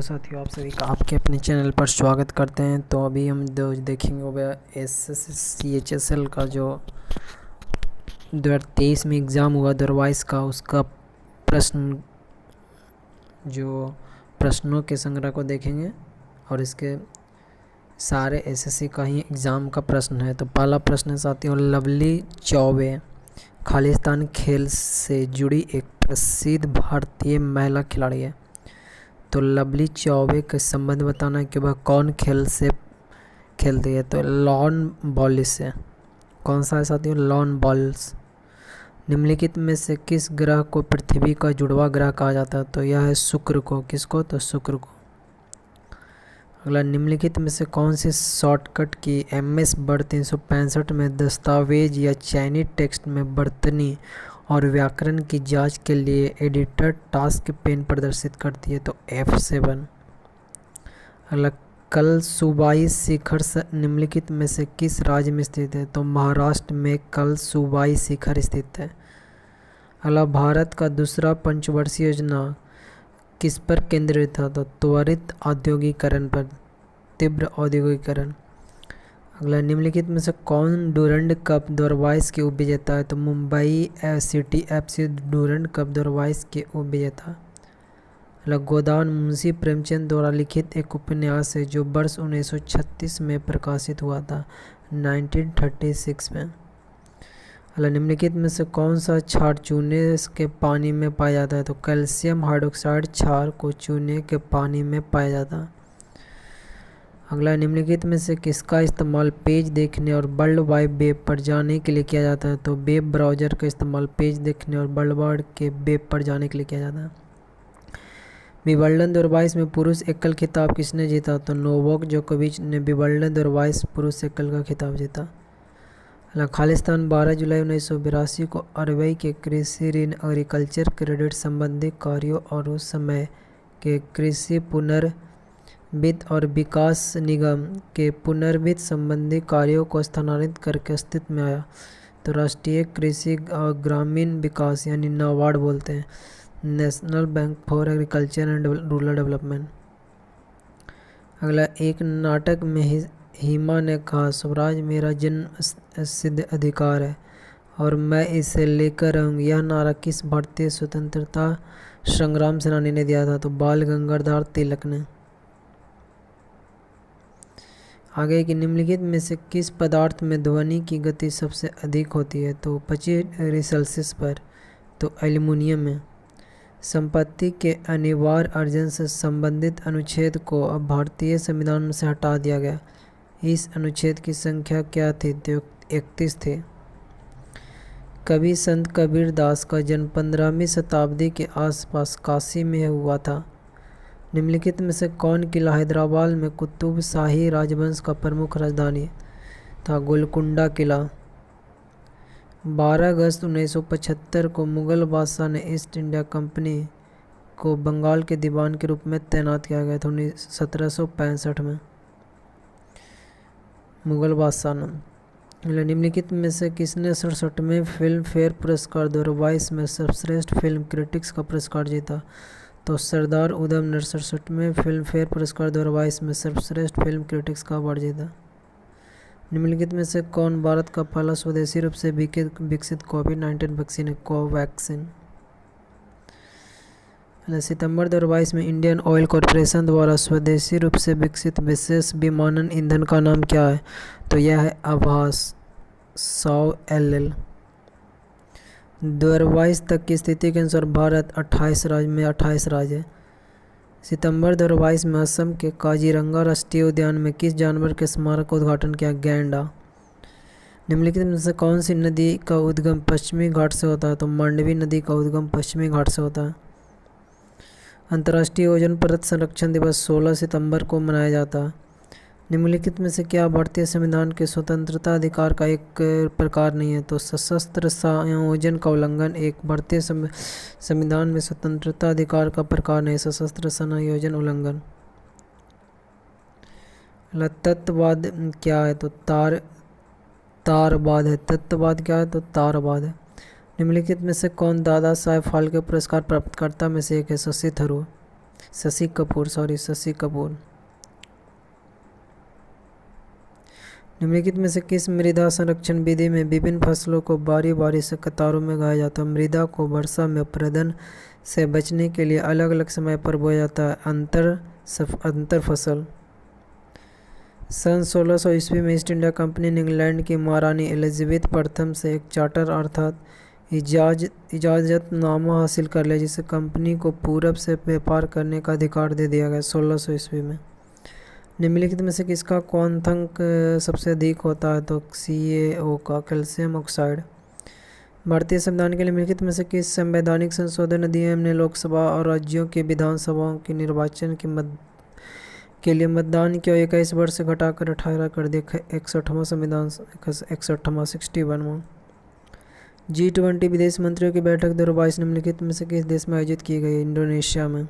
साथियों, आप सभी का आपके अपने चैनल पर स्वागत करते हैं। तो अभी हम देखेंगे वो SSC HSL का जो 2023 में एग्ज़ाम हुआ 2022 का, उसका प्रश्न जो प्रश्नों के संग्रह को देखेंगे और इसके सारे SSC का ही एग्ज़ाम का प्रश्न है। तो पहला प्रश्न है साथियों, लवली चौबे खालिस्तान खेल से जुड़ी एक प्रसिद्ध भारतीय महिला खिलाड़ी है। तो लवली चौबे के संबंध बताना है कि वह कौन खेल से खेलती है। तो लॉन बॉलिस से। कौन सा है साथियों? Lawn balls. निम्नलिखित में से किस ग्रह को पृथ्वी का जुड़वा ग्रह कहा जाता है? तो यह है शुक्र को। किसको? तो शुक्र को। अगला, निम्नलिखित में से कौन सी शॉर्टकट की MS वर्ड 365 में दस्तावेज या चयनित टेक्स्ट में वर्तनी और व्याकरण की जांच के लिए एडिटर टास्क पेन प्रदर्शित करती है? तो F7। अगला, कल सूबाई शिखर निम्नलिखित में से किस राज्य में स्थित है? तो महाराष्ट्र में कल सूबाई शिखर स्थित है। अगला, भारत का दूसरा पंचवर्षीय योजना किस पर केंद्रित था? तो त्वरित औद्योगिकरण पर, तीव्र औद्योगिकरण। अगला, निम्नलिखित में से कौन डूरंड कप 2022 के उपविजेता है? तो Mumbai city FC Durand cup 2022 के उपविजेता। अगला, गोदान मुंशी प्रेमचंद द्वारा लिखित एक उपन्यास है जो वर्ष 1936 में प्रकाशित हुआ था, 1936 में। अगला, निम्नलिखित में से कौन सा क्षार चूने के पानी में पाया जाता है? तो कैल्शियम हाइड्रोक्साइड क्षार को चूने के पानी में पाया जाता है। अगला, निम्नलिखित में से किसका इस्तेमाल पेज देखने और वर्ल्ड वाइड वेब पर जाने के लिए किया जाता है? तो वेब ब्राउज़र का इस्तेमाल पेज देखने और वर्ल्ड वाइड के वेब पर जाने के लिए किया जाता है। विंबलडन 2022 में पुरुष एकल खिताब किसने जीता? तो नोवाक जोकोविच ने विंबलडन 2022 पुरुष एकल का खिताब जीता। अगला, खालिस्तान 12 जुलाई 1982 को अरवई के कृषि ऋण एग्रीकल्चर क्रेडिट संबंधी कार्यों और उस समय के कृषि पुनर्वित्त और विकास निगम के पुनर्वित्त संबंधी कार्यों को स्थानांतरित करके अस्तित्व में आया। तो राष्ट्रीय कृषि और ग्रामीण विकास यानी नाबार्ड बोलते हैं, national bank for agriculture and rural development. अगला, एक नाटक में हिमा ने कहा, स्वराज मेरा जन्म सिद्ध अधिकार है और मैं इसे लेकर रहूँगी। यह नारा किस भारतीय स्वतंत्रता संग्राम सेनानी ने दिया था? तो बाल गंगाधर तिलक ने। आगे की निम्नलिखित में से किस पदार्थ में ध्वनि की गति सबसे अधिक होती है? तो 25 डिग्री सेल्सियस पर। तो एल्युमिनियम में। संपत्ति के अनिवार्य अर्जन से संबंधित अनुच्छेद को अब भारतीय संविधान से हटा दिया गया। इस अनुच्छेद की संख्या क्या थी? तो 31 थी। कवि संत कबीर दास का जन्म 15वीं शताब्दी के आसपास काशी में हुआ था। निम्नलिखित में से कौन किला हैदराबाद में कुतुब शाही राजवंश का प्रमुख राजधानी था? गोलकुंडा किला। 12 अगस्त 1975 को मुगल बादशाह ने ईस्ट इंडिया कंपनी को बंगाल के दीवान के रूप में तैनात किया गया था 1765 में, मुगल बादशाह ने। निम्नलिखित में से किसने 67वें फिल्म फेयर पुरस्कार 2022 में सर्वश्रेष्ठ फिल्म क्रिटिक्स का पुरस्कार जीता? तो सरदार उधम ने 67वें फिल्म फेयर पुरस्कार 2022 में सर्वश्रेष्ठ फिल्म क्रिटिक्स का अवार्ड जीता। निम्नलिखित में से कौन भारत का पहला स्वदेशी रूप से विकसित कोविड-19 वैक्सीन है? कोवैक्सीन। सितंबर 2022 में इंडियन ऑयल कॉरपोरेशन द्वारा स्वदेशी रूप से विकसित विशेष विमानन ईंधन का नाम क्या है? तो यह है आभास 100 LL। 2022 तक की स्थिति के अनुसार भारत 28 राज्य है। सितंबर 2022 में असम के काजीरंगा राष्ट्रीय उद्यान में किस जानवर के स्मारक का उद्घाटन किया? गैंडा। निम्नलिखित में से कौन सी नदी का उद्गम पश्चिमी घाट से होता है? तो मांडवी नदी का उद्गम पश्चिमी घाट से होता है। अंतर्राष्ट्रीय ओजोन परत संरक्षण दिवस 16 सितंबर को मनाया जाता है। निम्नलिखित में से क्या भारतीय संविधान के स्वतंत्रता अधिकार का एक प्रकार नहीं है? तो सशस्त्र संयोजन का उल्लंघन एक भारतीय संविधान में स्वतंत्रता अधिकार का प्रकार नहीं, सशस्त्र संयोजन उल्लंघन। तत्ववाद क्या है? तो तारवाद है। तत्ववाद क्या है? तो तारवाद है। निम्नलिखित में से कौन दादा साहेब फाल्के पुरस्कार प्राप्तकर्ता में से एक है? शशि थरूर। शशि कपूर। निम्नलिखित में से किस मृदा संरक्षण विधि में विभिन्न फसलों को बारी बारी से कतारों में उगाया जाता है? मृदा को वर्षा में अपरदन से बचने के लिए अलग अलग समय पर बोया जाता है। अंतर फसल। सन 1600 ईस्वी में ईस्ट इंडिया कंपनी ने इंग्लैंड की महारानी एलिजाबेथ प्रथम से एक चार्टर अर्थात इजाज़तनामा हासिल कर लिया, जिससे कंपनी को पूरब से व्यापार करने का अधिकार दे दिया गया 1600 ईस्वी में। निम्नलिखित में से किसका क्वांथंक सबसे अधिक होता है? तो CaO का, कैल्शियम ऑक्साइड। भारतीय संविधान के निम्नलिखित में से किस संवैधानिक संशोधन अधिनियम ने लोकसभा और राज्यों की विधानसभाओं के निर्वाचन के लिए मतदान की 21 वर्ष से घटाकर 18 कर दिया? 61वां संविधान 61वां 61वां। G20 विदेश मंत्रियों की बैठक 2022 निम्नलिखित में से किस देश में आयोजित की गई? इंडोनेशिया में।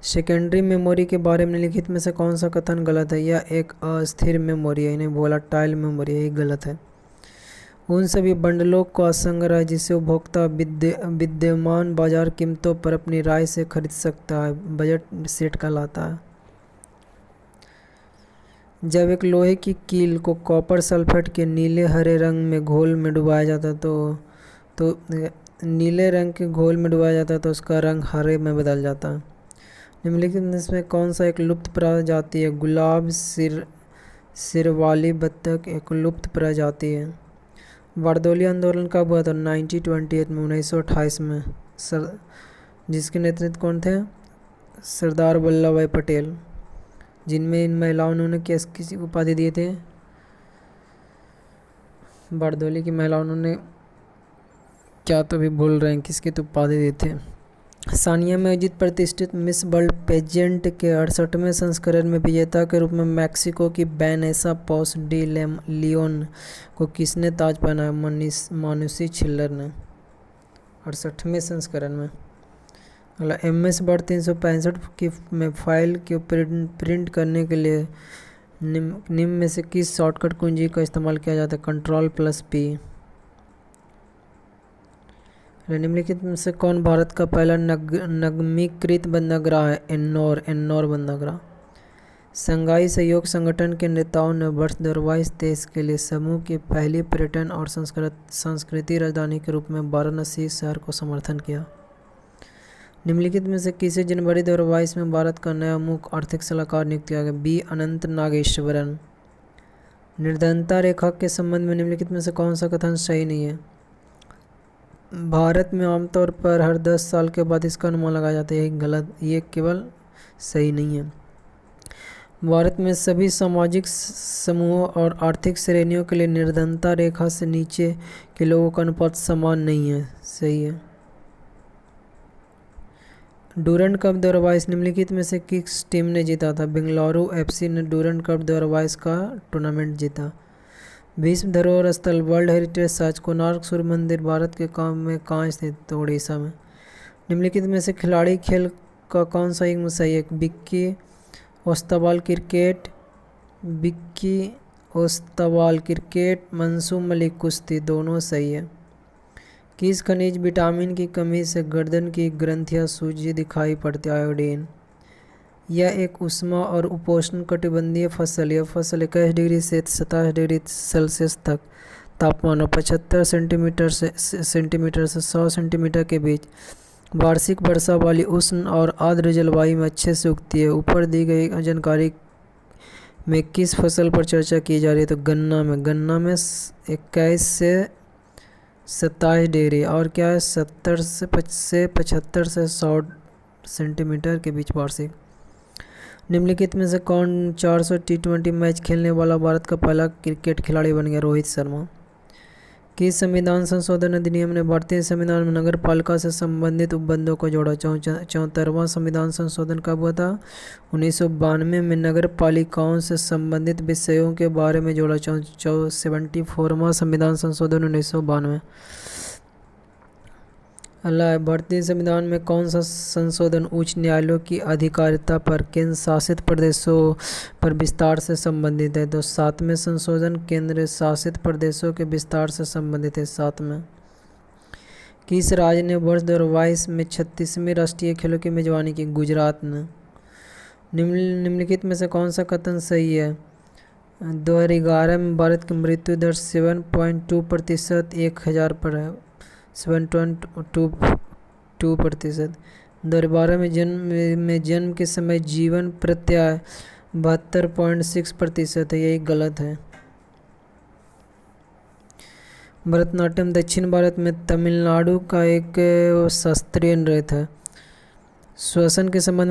सेकेंडरी मेमोरी के बारे में निम्नलिखित में से कौन सा कथन गलत है? यह एक अस्थिर मेमोरी है, इन्हें वोलाटाइल मेमोरी है, ये गलत है। उन सभी बंडलों का संग्रह है जिसे उपभोक्ता विद्यमान बाजार कीमतों पर अपनी राय से खरीद सकता है, बजट सेट कहलाता है। जब एक लोहे की कील को कॉपर सल्फेट के नीले हरे रंग में घोल में डुबाया जाता है तो नीले रंग के घोल में डुबाया जाता है तो उसका रंग हरे में बदल जाता है। निम्नलिखित में इसमें कौन सा एक लुप्त प्रजाति है? गुलाब सिर वाली बत्तख एक लुप्त प्रजाति है। बारदोली आंदोलन कब हुआ था? 1928 में, 1928 में। जिसके नेतृत्व कौन थे? सरदार वल्लभ भाई पटेल। जिनमें इन महिलाओं ने किसी उपाधि दिए थे? बारदोली की महिलाओं ने क्या तो भी भूल रहे हैं किसकी तो उपाधि दिए थे। सानिया में आयोजित प्रतिष्ठित मिस वर्ल्ड पेजेंट के 68वें संस्करण में विजेता के रूप में मैक्सिको की वैनेसा पॉस डी लियोन को किसने ताज पहनाया? मानुषी छिल्लर ने 68वें संस्करण में। अगला, MS वर्ड 365 की में फाइल को प्रिंट करने के लिए निम्न में से किस शॉर्टकट कुंजी का इस्तेमाल किया जाता है? Ctrl+P। निम्नलिखित में से कौन भारत का पहला नगमीकृत बंदरगाह है? एन्नोर बंदरगाह। संघाई सहयोग संगठन के नेताओं ने वर्ष 2022-23 के लिए समूह की पहली पर्यटन और संस्कृति राजधानी के रूप में वाराणसी शहर को समर्थन किया। निम्नलिखित में से किसे जनवरी 2022 में भारत का नया मुख्य आर्थिक सलाहकार नियुक्त किया गया? B अनंत नागेश्वरन। निर्धनता रेखा के संबंध में निम्नलिखित में से कौन सा कथन सही नहीं है? भारत में आमतौर पर हर 10 साल के बाद इसका अनुमान लगाया जाता है, यह गलत, ये केवल सही नहीं है। भारत में सभी सामाजिक समूहों और आर्थिक श्रेणियों के लिए निर्धनता रेखा से नीचे के लोगों का अनुपात समान नहीं है, सही है। डूरंड कप 2022 निम्नलिखित में से किस टीम ने जीता था? बेंगलुरु FC ने डूरंड कप 2022 का टूर्नामेंट जीता। विश्व धरोहर स्थल वर्ल्ड हेरिटेज साइट कोणार्क सूर्य मंदिर भारत के कहाँ स्थित? तो उड़ीसा में। निम्नलिखित में से खिलाड़ी खेल का कौन सा एक सही है? विक्की ओस्तावाल क्रिकेट, मंसूर मलिक कुश्ती, दोनों सही है। किस खनिज विटामिन की कमी से गर्दन की ग्रंथियां सूजी दिखाई पड़ती? आयोडीन। यह एक उष्मा और उपोष्ण कटिबंधीय फसल। यह फसल 21 डिग्री से 27 डिग्री सेल्सियस तक तापमान और 75 सेंटीमीटर से 100 सेंटीमीटर के बीच वार्षिक वर्षा वाली उष्ण और आर्द्र जलवायु में अच्छे से उगती है। ऊपर दी गई जानकारी में किस फसल पर चर्चा की जा रही है? तो गन्ना में 21 से 27 डिग्री और क्या है 70 से 75 से 100 सेंटीमीटर के बीच वार्षिक। निम्नलिखित में से कौन 400 T20 मैच खेलने वाला भारत का पहला क्रिकेट खिलाड़ी बन गया? रोहित शर्मा। किस संविधान संशोधन अधिनियम ने भारतीय संविधान में नगर पालिका से संबंधित उपबंधों को जोड़ा? 74वां संविधान संशोधन कब हुआ था? 1992 में नगर पालिकाओं से संबंधित विषयों के बारे में जोड़ा। 74वां संविधान संशोधन 1992। अगला, भारतीय संविधान में कौन सा संशोधन उच्च न्यायालयों की अधिकारिता पर केंद्र शासित प्रदेशों पर विस्तार से संबंधित है? तो 7वें संशोधन केंद्र शासित प्रदेशों के विस्तार से संबंधित है, 7 में। किस राज्य ने वर्ष 2022 में 36वीं राष्ट्रीय खेलों की मेजबानी की? गुजरात ने। निम्नलिखित में से कौन सा कथन सही है? 2011 में भारत की मृत्यु दर 7.2% 1000 पर है। 7.2%। 2012 में जन्म के समय जीवन प्रत्याय 72.6% है, यही गलत है। भरतनाट्यम दक्षिण भारत में तमिलनाडु का एक शास्त्रीय नृत्य है। श्वसन के संबंध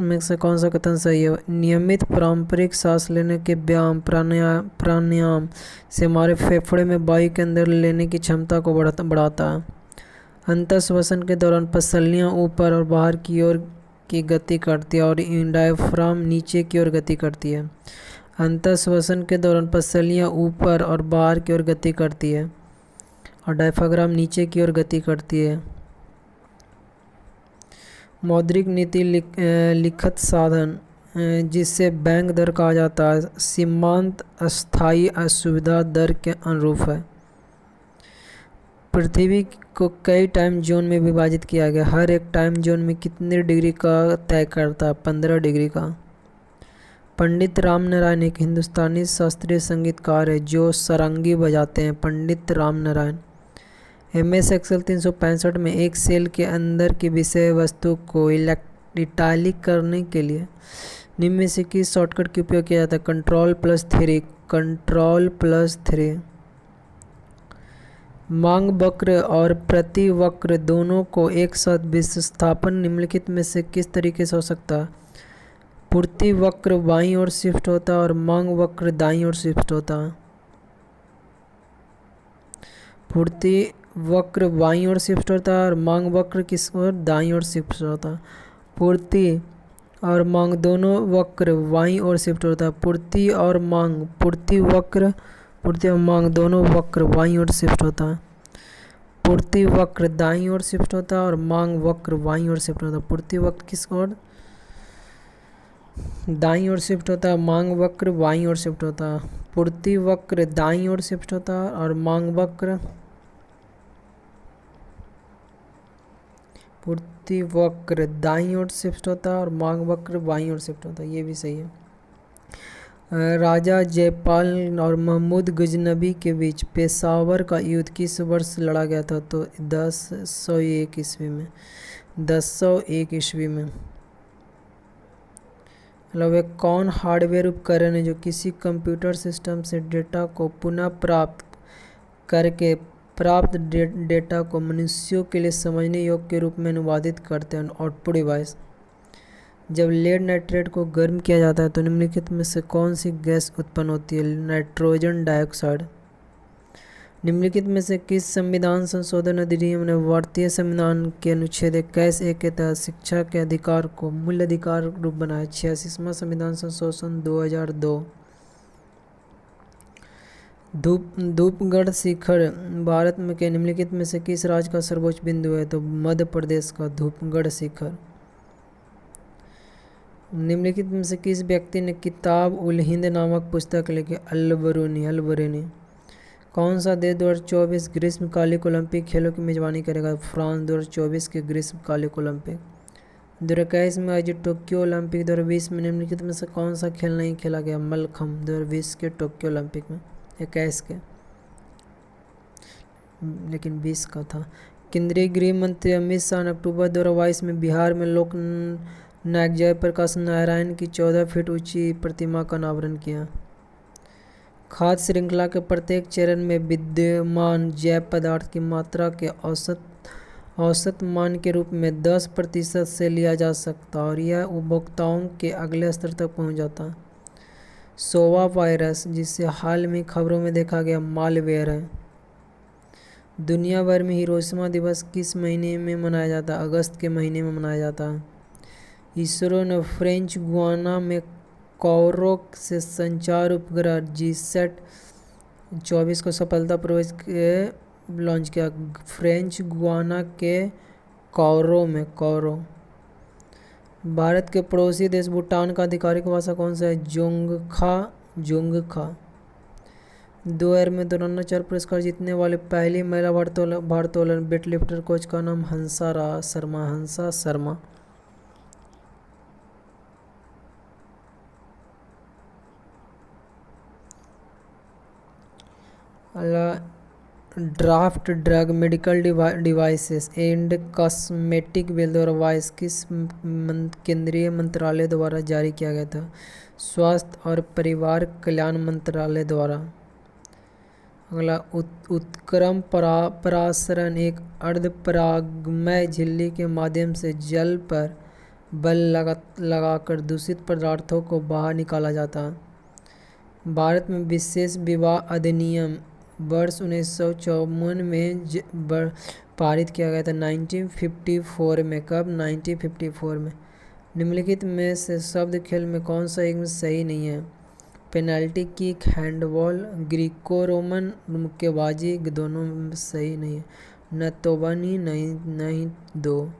में से कौन सा कथन सही है? नियमित पारंपरिक सांस लेने के व्यायाम प्राणायाम से हमारे फेफड़े में वायु के अंदर लेने की क्षमता को बढ़ाता है। अंतः श्वसन के दौरान पसलियाँ ऊपर और बाहर की ओर की गति करती है और डायफ्राम नीचे की ओर गति करती है। अंतः श्वसन के दौरान पसलियाँ ऊपर और बाहर की ओर गति करती है और डायफ्राम नीचे की ओर गति करती है। मौद्रिक नीति लिखत साधन जिसे बैंक दर कहा जाता है सीमांत अस्थायी असुविधा दर के अनुरूप है। पृथ्वी को कई टाइम जोन में विभाजित किया गया। हर एक टाइम जोन में कितने डिग्री का तय करता है? 15 डिग्री का। पंडित राम नारायण एक हिंदुस्तानी शास्त्रीय संगीतकार है जो सारंगी बजाते हैं। पंडित राम नारायण। MS एक्सेल 365 में एक सेल के अंदर की विषय वस्तु को इटैलिक करने के लिए निम्न में से किस शॉर्टकट का उपयोग किया जाता है? Ctrl+3। Ctrl+3। मांग वक्र और प्रति वक्र दोनों को एक साथ विस्थापन निम्नलिखित में से किस तरीके से हो सकता है? पूर्ति वक्र बाईं ओर शिफ्ट होता है और मांग वक्र दाईं ओर शिफ्ट होता है। पूर्ति वक्र बाईं ओर शिफ्ट होता है और मांग वक्र किस ओर? दाईं ओर शिफ्ट होता है। पूर्ति और मांग दोनों वक्र बाईं ओर शिफ्ट होता है। पूर्ति और मांग दोनों वक्र बाईं ओर शिफ्ट होता है। पूर्ति वक्र दाईं ओर शिफ्ट होता है और मांग वक्र बाईं ओर शिफ्ट होता है। पूर्ति वक्र किस ओर? दाईं ओर शिफ्ट होता है। मांग वक्र बाईं ओर शिफ्ट होता है। पूर्ति वक्र दाईं ओर शिफ्ट होता है और मांग वक्र दाईं ओर शिफ्ट होता है और मांग वक्र बाईं ओर शिफ्ट होता है, ये भी सही है। राजा जयपाल और महमूद गजनबी के बीच पेशावर का युद्ध किस वर्ष लड़ा गया था? तो 1001 ईस्वी में। 1001 ईस्वी में। वे कौन हार्डवेयर उपकरण है जो किसी कंप्यूटर सिस्टम से डेटा को पुनः प्राप्त करके प्राप्त डेटा को मनुष्यों के लिए समझने योग्य के रूप में अनुवादित करते हैं? Output device. जब लेड नाइट्रेट को गर्म किया जाता है तो निम्नलिखित में से कौन सी गैस उत्पन्न होती है? Nitrogen dioxide. निम्नलिखित में से किस संविधान संशोधन अधिनियम ने भारतीय संविधान के अनुच्छेद 21A के तहत शिक्षा के अधिकार को मूल अधिकार रूप बनाया? 86वां संविधान संशोधन 2002। धूपगढ़ शिखर भारत में के निम्नलिखित में से किस राज्य का सर्वोच्च बिंदु है? तो मध्य प्रदेश का धूपगढ़ शिखर। निम्नलिखित में से किस व्यक्ति ने किताब उल हिंद नामक पुस्तक लिखी? अल-बरूनी। कौन सा देश 2024 ग्रीष्मकालिक ओलंपिक खेलों की मेजबानी करेगा? फ्रांस 2024 के ग्रीष्मकालिक ओलंपिक। 2021 में आयोजित टोक्यो ओलंपिक 2020 में निम्नलिखित में से कौन सा खेल नहीं खेला गया? मल्लखम्ब 2020 के टोक्यो ओलंपिक में। 21 के, लेकिन 20 का था। केंद्रीय गृह मंत्री अमित शाह ने अक्टूबर 2022 में बिहार में लोक नायक जयप्रकाश नारायण की 14 फीट ऊंची प्रतिमा का अनावरण किया। खाद्य श्रृंखला के प्रत्येक चरण में विद्यमान जैव पदार्थ की मात्रा के औसत मान के रूप में 10% से लिया जा सकता और यह उपभोक्ताओं के अगले स्तर तक पहुंच जाता। सोवा वायरस, जिसे हाल में खबरों में देखा गया, मालवेयर है। दुनिया भर में हिरोशिमा दिवस किस महीने में मनाया जाता है? अगस्त के महीने में मनाया जाता है। इसरो ने फ्रेंच गुयाना में कौरो से संचार उपग्रह जीसैट 24 को सफलतापूर्वक लॉन्च किया। फ्रेंच गुयाना के कौरो। भारत के पड़ोसी देश भूटान का आधिकारिक भाषा कौन सा है? जोंगखा। 2000 में द्रोणाचार्य पुरस्कार जीतने वाली पहली महिला भारोत्तोलन वेटलिफ्टर कोच का नाम Hansa Sharma. Draft drug medical devices and cosmetic bill 2022 किस केंद्रीय मंत्रालय द्वारा जारी किया गया था? स्वास्थ्य और परिवार कल्याण मंत्रालय द्वारा। अगला उत्क्रम परासरण एक अर्धपरागमय झिल्ली के माध्यम से जल पर बल लगाकर दूषित पदार्थों को बाहर निकाला जाता है। भारत में विशेष विवाह अधिनियम वर्ष 1954 में पारित किया गया था 1954 में। कब? 1954 में। निम्नलिखित में से शब्द खेल में कौन सा एक में सही नहीं है? Penalty kick, handball, Greco Roman, मुक्केबाजी, दोनों सही नहीं है। न तो वन ही नहीं दो।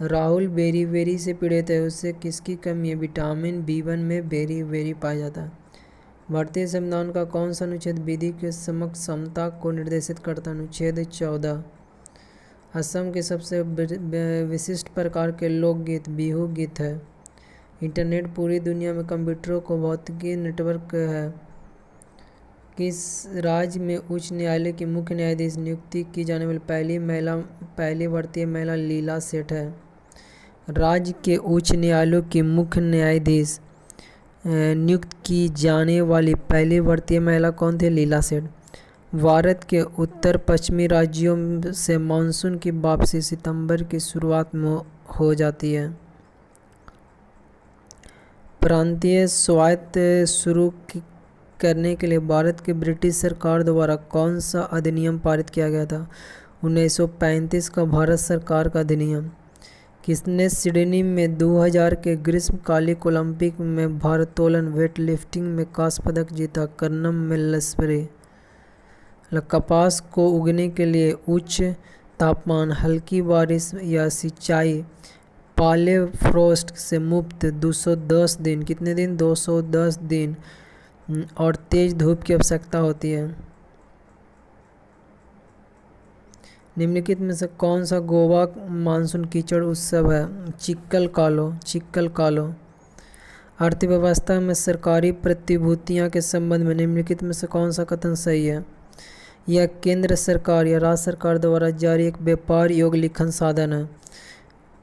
राहुल बेरी से पीड़ित है, उससे किसकी कमी है? विटामिन B1 में बेरी पाया जाता है। भारतीय संविधान का कौन सा अनुच्छेद विधि के समता को निर्देशित करता है? अनुच्छेद 14। असम के सबसे विशिष्ट प्रकार के लोकगीत बिहू गीत है। इंटरनेट पूरी दुनिया में कंप्यूटरों को भौतिकी नेटवर्क है। किस राज्य में उच्च न्यायालय की मुख्य न्यायाधीश नियुक्ति की जाने वाली पहली भारतीय महिला लीला सेठ है? राज्य के उच्च न्यायालयों की मुख्य न्यायाधीश नियुक्त की जाने वाली पहली भारतीय महिला कौन थी? लीला सेठ। भारत के उत्तर पश्चिमी राज्यों से मानसून की वापसी सितंबर की शुरुआत में हो जाती है। प्रांतीय स्वायत्त शुरू करने के लिए भारत की ब्रिटिश सरकार द्वारा कौन सा अधिनियम पारित किया गया था? 1935 का भारत सरकार का अधिनियम। किसने सिडनी में 2000 के ग्रीष्मकालिक ओलंपिक में भारोत्तोलन वेटलिफ्टिंग में कांस्य पदक जीता? कर्नम मिल्लस्परी। कपास को उगने के लिए उच्च तापमान, हल्की बारिश या सिंचाई पार्लेफ्रोस्ट से मुक्त 210 दिन, कितने दिन? 210 दिन और तेज धूप की आवश्यकता होती है। निम्नलिखित में से कौन सा गोवा मानसून कीचड़ उत्सव है? चिक्कल कालो। अर्थव्यवस्था में सरकारी प्रतिभूतियां के संबंध में निम्नलिखित में से कौन सा कथन सही है? यह केंद्र सरकार या राज्य सरकार द्वारा जारी एक व्यापार योग्य लिखन साधन है।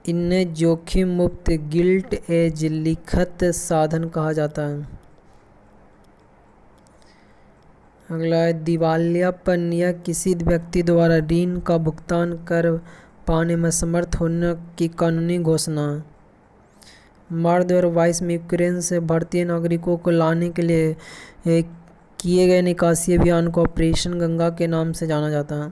इन्हें जोखिम मुक्त गिल्ट एज लिखत साधन कहा जाता है। अगला है दिवालियापन या किसी व्यक्ति द्वारा ऋण का भुगतान कर पाने में समर्थ होने की कानूनी घोषणा। मार्च 2022 में यूक्रेन से भारतीय नागरिकों को लाने के लिए किए गए निकासी अभियान को ऑपरेशन गंगा के नाम से जाना जाता है।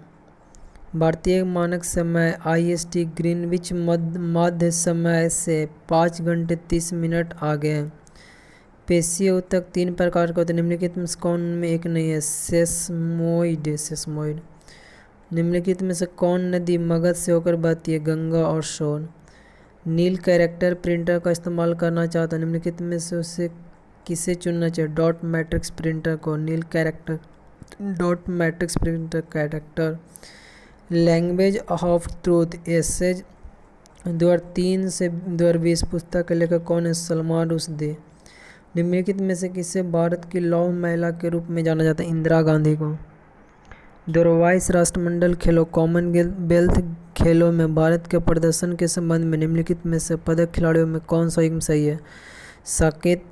भारतीय मानक समय IST ग्रीनविच मध्य समय से 5 घंटे 30 मिनट आगे है। पेशीय ऊतक 3 प्रकार के होते हैं, निम्नलिखित में से कौन में एक नहीं है? सेस्मोइड। निम्नलिखित में से कौन नदी मगध से होकर बहती है? गंगा और सोन। नील कैरेक्टर प्रिंटर का इस्तेमाल करना चाहता है, निम्नलिखित में से उसे किसे चुनना चाहिए? डॉट मैट्रिक्स प्रिंटर को। नील character dot matrix printer character. Language of truth essays 2003 से 2020 पुस्तक के लेखक कौन है? सलमान रुश्दी। निम्नलिखित में से किसे भारत की लौह महिला के रूप में जाना जाता है? इंदिरा गांधी को। 2022 राष्ट्रमंडल खेलों कॉमनवेल्थ खेलों में भारत के प्रदर्शन के संबंध में निम्नलिखित में से पदक खिलाड़ियों में कौन सा एक सही है? साकेत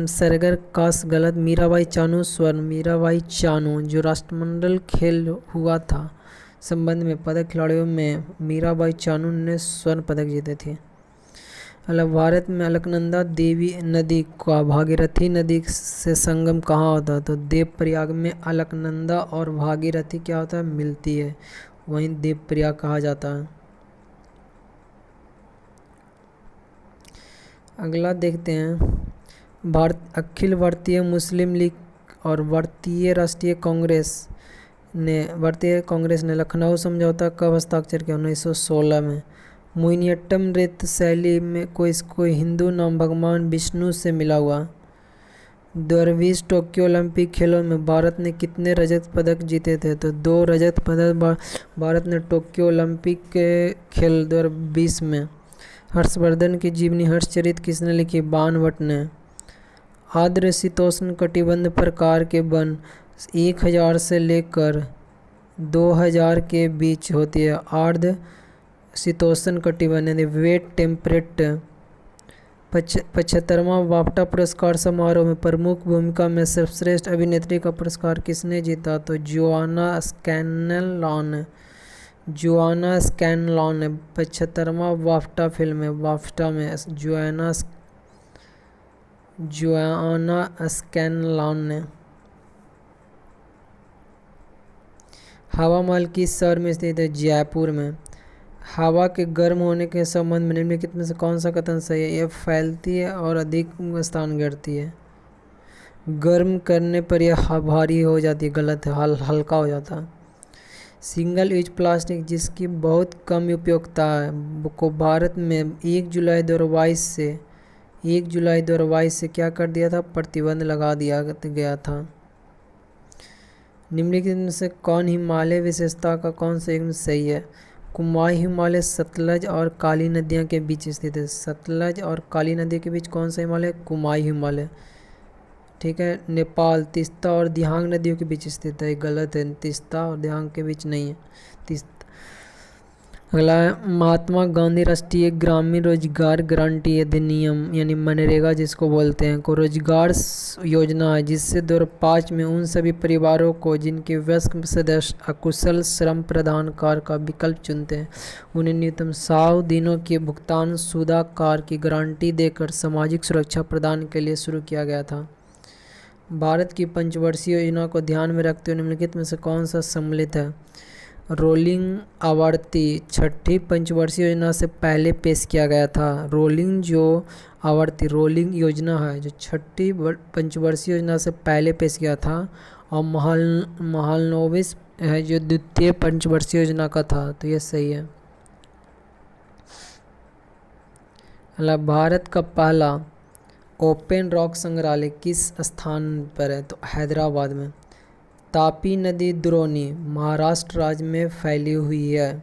सरगर काश गलत। मीराबाई चानू स्वर्ण। मीराबाई चानू जो राष्ट्रमंडल खेल हुआ था संबंध में पदक खिलाड़ियों में मीराबाई चानू ने स्वर्ण पदक जीते थे। भारत में अलकनंदा देवी नदी का भागीरथी नदी से संगम कहाँ होता है? तो देवप्रयाग में अलकनंदा और भागीरथी क्या होता है? मिलती है, वहीं देवप्रयाग कहा जाता है। अगला देखते हैं। अखिल भारतीय मुस्लिम लीग और भारतीय कांग्रेस ने लखनऊ समझौता कब हस्ताक्षर किया? 1916 में। मोहिनीअट्टम नृत्य शैली में कोई हिंदू नाम भगवान विष्णु से मिला हुआ। 2020 टोक्यो ओलंपिक खेलों में भारत ने कितने रजत पदक जीते थे? तो 2 रजत पदक भारत ने टोक्यो ओलंपिक के खेल 2020 में। हर्षवर्धन की जीवनी हर्षचरित किसने लिखी? बाणभट्ट ने। आर्द्र शीतोष्ण कटिबंध प्रकार के वन 1000 से लेकर 2000 के बीच होती है। आर्द्र शीतोष्ण कटिबंध यानी वेट टेम्परेट। 75वां बाफ्टा पुरस्कार समारोह में प्रमुख भूमिका में सर्वश्रेष्ठ अभिनेत्री का पुरस्कार किसने जीता? तो जोआना स्कैनलॉन ने। 75वां बाफ्टा फिल्म है। बाफ्टा में जोआना स्कैनलॉन ने। हवा महल किस शहर में स्थित है? जयपुर में। हवा के गर्म होने के संबंध में निम्नलिखित में से कौन सा कथन सही है? यह फैलती है और अधिक स्थान घेरती है। गर्म करने पर यह भारी हो जाती है। गलत है, हल्का हो जाता है। सिंगल यूज प्लास्टिक जिसकी बहुत कम उपयोगिता है को भारत में 1 जुलाई 2022 से क्या कर दिया था? प्रतिबंध लगा दिया गया था। निम्नलिखित में से कौन हिमालय विशेषता का कौन सा एक सही है? कुमाई हिमालय सतलज और काली नदियों के बीच स्थित है। सतलज और काली नदी के बीच कौन सा हिमालय? कुमाई हिमालय। ठीक है। नेपाल तीस्ता और दिहांग नदियों के बीच स्थित है। गलत है, तीस्ता और दिहांग के बीच नहीं है। अगला है महात्मा गांधी राष्ट्रीय ग्रामीण रोजगार गारंटी अधिनियम यानी मनरेगा जिसको बोलते हैं को रोजगार योजना है जिससे 2005 में उन सभी परिवारों को जिनके वयस्क सदस्य अकुशल श्रम प्रदान कार्य का विकल्प चुनते हैं उन्हें न्यूनतम 100 दिनों के भुगतान शुदा कार्य की गारंटी देकर सामाजिक सुरक्षा प्रदान के लिए शुरू किया गया था। भारत की पंचवर्षीय योजना को ध्यान में रखते हुए निम्नलिखित में से कौन सा सम्मिलित है? रोलिंग आवर्ती छठी पंचवर्षीय योजना से पहले पेश किया गया था। रोलिंग योजना है जो छठी पंचवर्षीय योजना से पहले पेश किया था और महालनोबिस है जो द्वितीय पंचवर्षीय योजना का था। तो ये सही है। भारत का पहला ओपन रॉक संग्रहालय किस स्थान पर है? तो हैदराबाद में। तापी नदी द्रोणी महाराष्ट्र राज्य में फैली हुई है।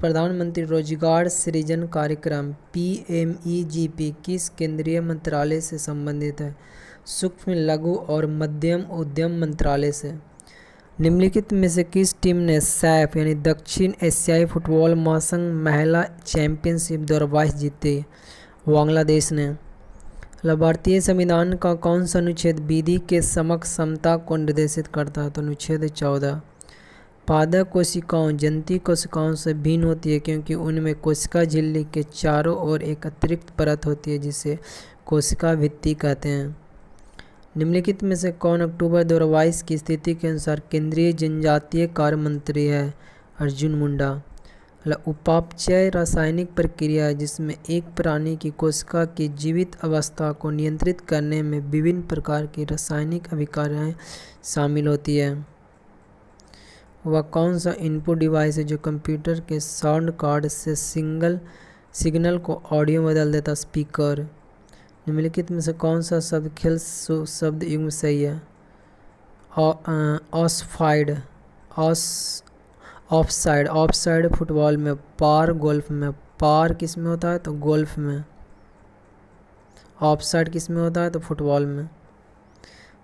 प्रधानमंत्री रोजगार सृजन कार्यक्रम PMEGP किस केंद्रीय मंत्रालय से संबंधित है? सूक्ष्म लघु और मध्यम उद्यम मंत्रालय से। निम्नलिखित में से किस टीम ने सैफ यानी दक्षिण एशियाई फुटबॉल महासंघ महिला चैंपियनशिप 2022 जीती? बांग्लादेश ने। भारतीय संविधान का कौन सा अनुच्छेद विधि के समक्ष समता को निर्देशित करता है? तो अनुच्छेद 14। पादप कोशिकाओं जंती कोशिकाओं से भिन्न होती है क्योंकि उनमें कोशिका झिल्ली के चारों ओर एक अतिरिक्त परत होती है जिसे कोशिका भित्ति कहते हैं। निम्नलिखित में से कौन अक्टूबर 2022 की स्थिति के अनुसार केंद्रीय जनजातीय कार्य मंत्री है? अर्जुन मुंडा। उपापचय रासायनिक प्रक्रिया है जिसमें एक प्राणी की कोशिका की जीवित अवस्था को नियंत्रित करने में विभिन्न प्रकार की रासायनिक अभिक्रियाएं शामिल होती है। वह कौन सा इनपुट डिवाइस है जो कंप्यूटर के साउंड कार्ड से सिग्नल को ऑडियो बदल देता? स्पीकर। निम्नलिखित में से कौन सा शब्द खेल शब्द युग्म सही है? ऑफसाइड फुटबॉल में, पार गोल्फ में। पार किस में होता है? तो गोल्फ में। ऑफसाइड किस में होता है? तो फुटबॉल में।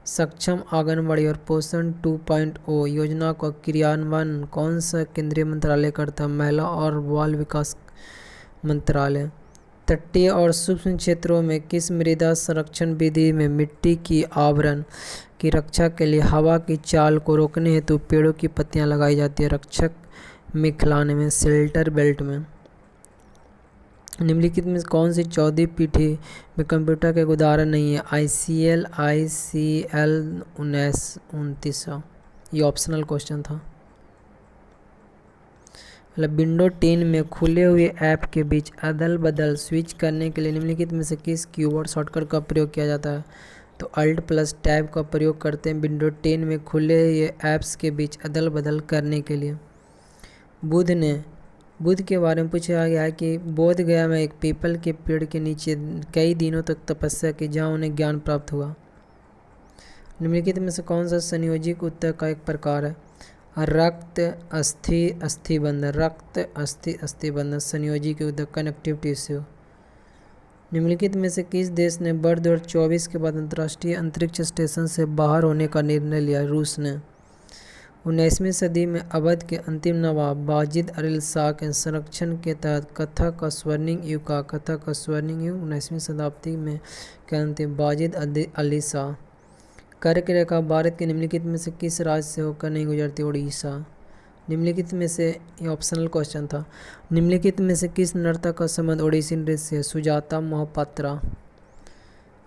सक्षम आंगनबाड़ी और पोषण 2.0 योजना का क्रियान्वयन कौन सा केंद्रीय मंत्रालय करता है? महिला और बाल विकास मंत्रालय। तटीय और सूक्ष्म क्षेत्रों में किस मृदा संरक्षण विधि में मिट्टी की आवरण की रक्षा के लिए हवा की चाल को रोकने हेतु पेड़ों की पत्तियां लगाई जाती है? रक्षक में खिलाने में, शेल्टर बेल्ट में। निम्नलिखित में कौन सी 14 पीढ़ी में कंप्यूटर का एक उदाहरण नहीं है? ICL 1929। ये ऑप्शनल क्वेश्चन था। विंडो 10 में खुले हुए ऐप के बीच अदल बदल स्विच करने के लिए निम्नलिखित में से किस कीबोर्ड शॉर्टकट का प्रयोग किया जाता है? तो Alt+Tab का प्रयोग करते हैं विंडो 10 में खुले हुए ऐप्स के बीच अदल बदल करने के लिए। बुध ने बुद्ध के बारे में पूछा गया है कि बोध गया में एक पीपल के पेड़ के नीचे कई दिनों तक तपस्या की, जहाँ उन्हें ज्ञान प्राप्त हुआ। निम्नलिखित में से कौन सा संयोजिक ऊतक का एक प्रकार है? रक्त अस्थि अस्थिबंधन, रक्त अस्थि अस्थिबंधन संयोजिक ऊतक, कनेक्टिव टिश्यू। निम्नलिखित में से किस देश ने वर्ष 2024 के बाद अंतर्राष्ट्रीय अंतरिक्ष स्टेशन से बाहर होने का निर्णय लिया? रूस ने। 19वीं सदी में अवध के अंतिम नवाब बाजिद अली शाह के संरक्षण के तहत कथक का स्वर्णिम युग का 19वीं शताब्दी में के अंतिम बाजिद अली शाह। कर्क रेखा भारत के निम्नलिखित में से किस राज्य से होकर नहीं गुजरती? उड़ीसा। निम्नलिखित में से, ये ऑप्शनल क्वेश्चन था, निम्नलिखित में से किस नर्तक का संबंध ओडिसी नृत्य से? सुजाता मोहपात्रा।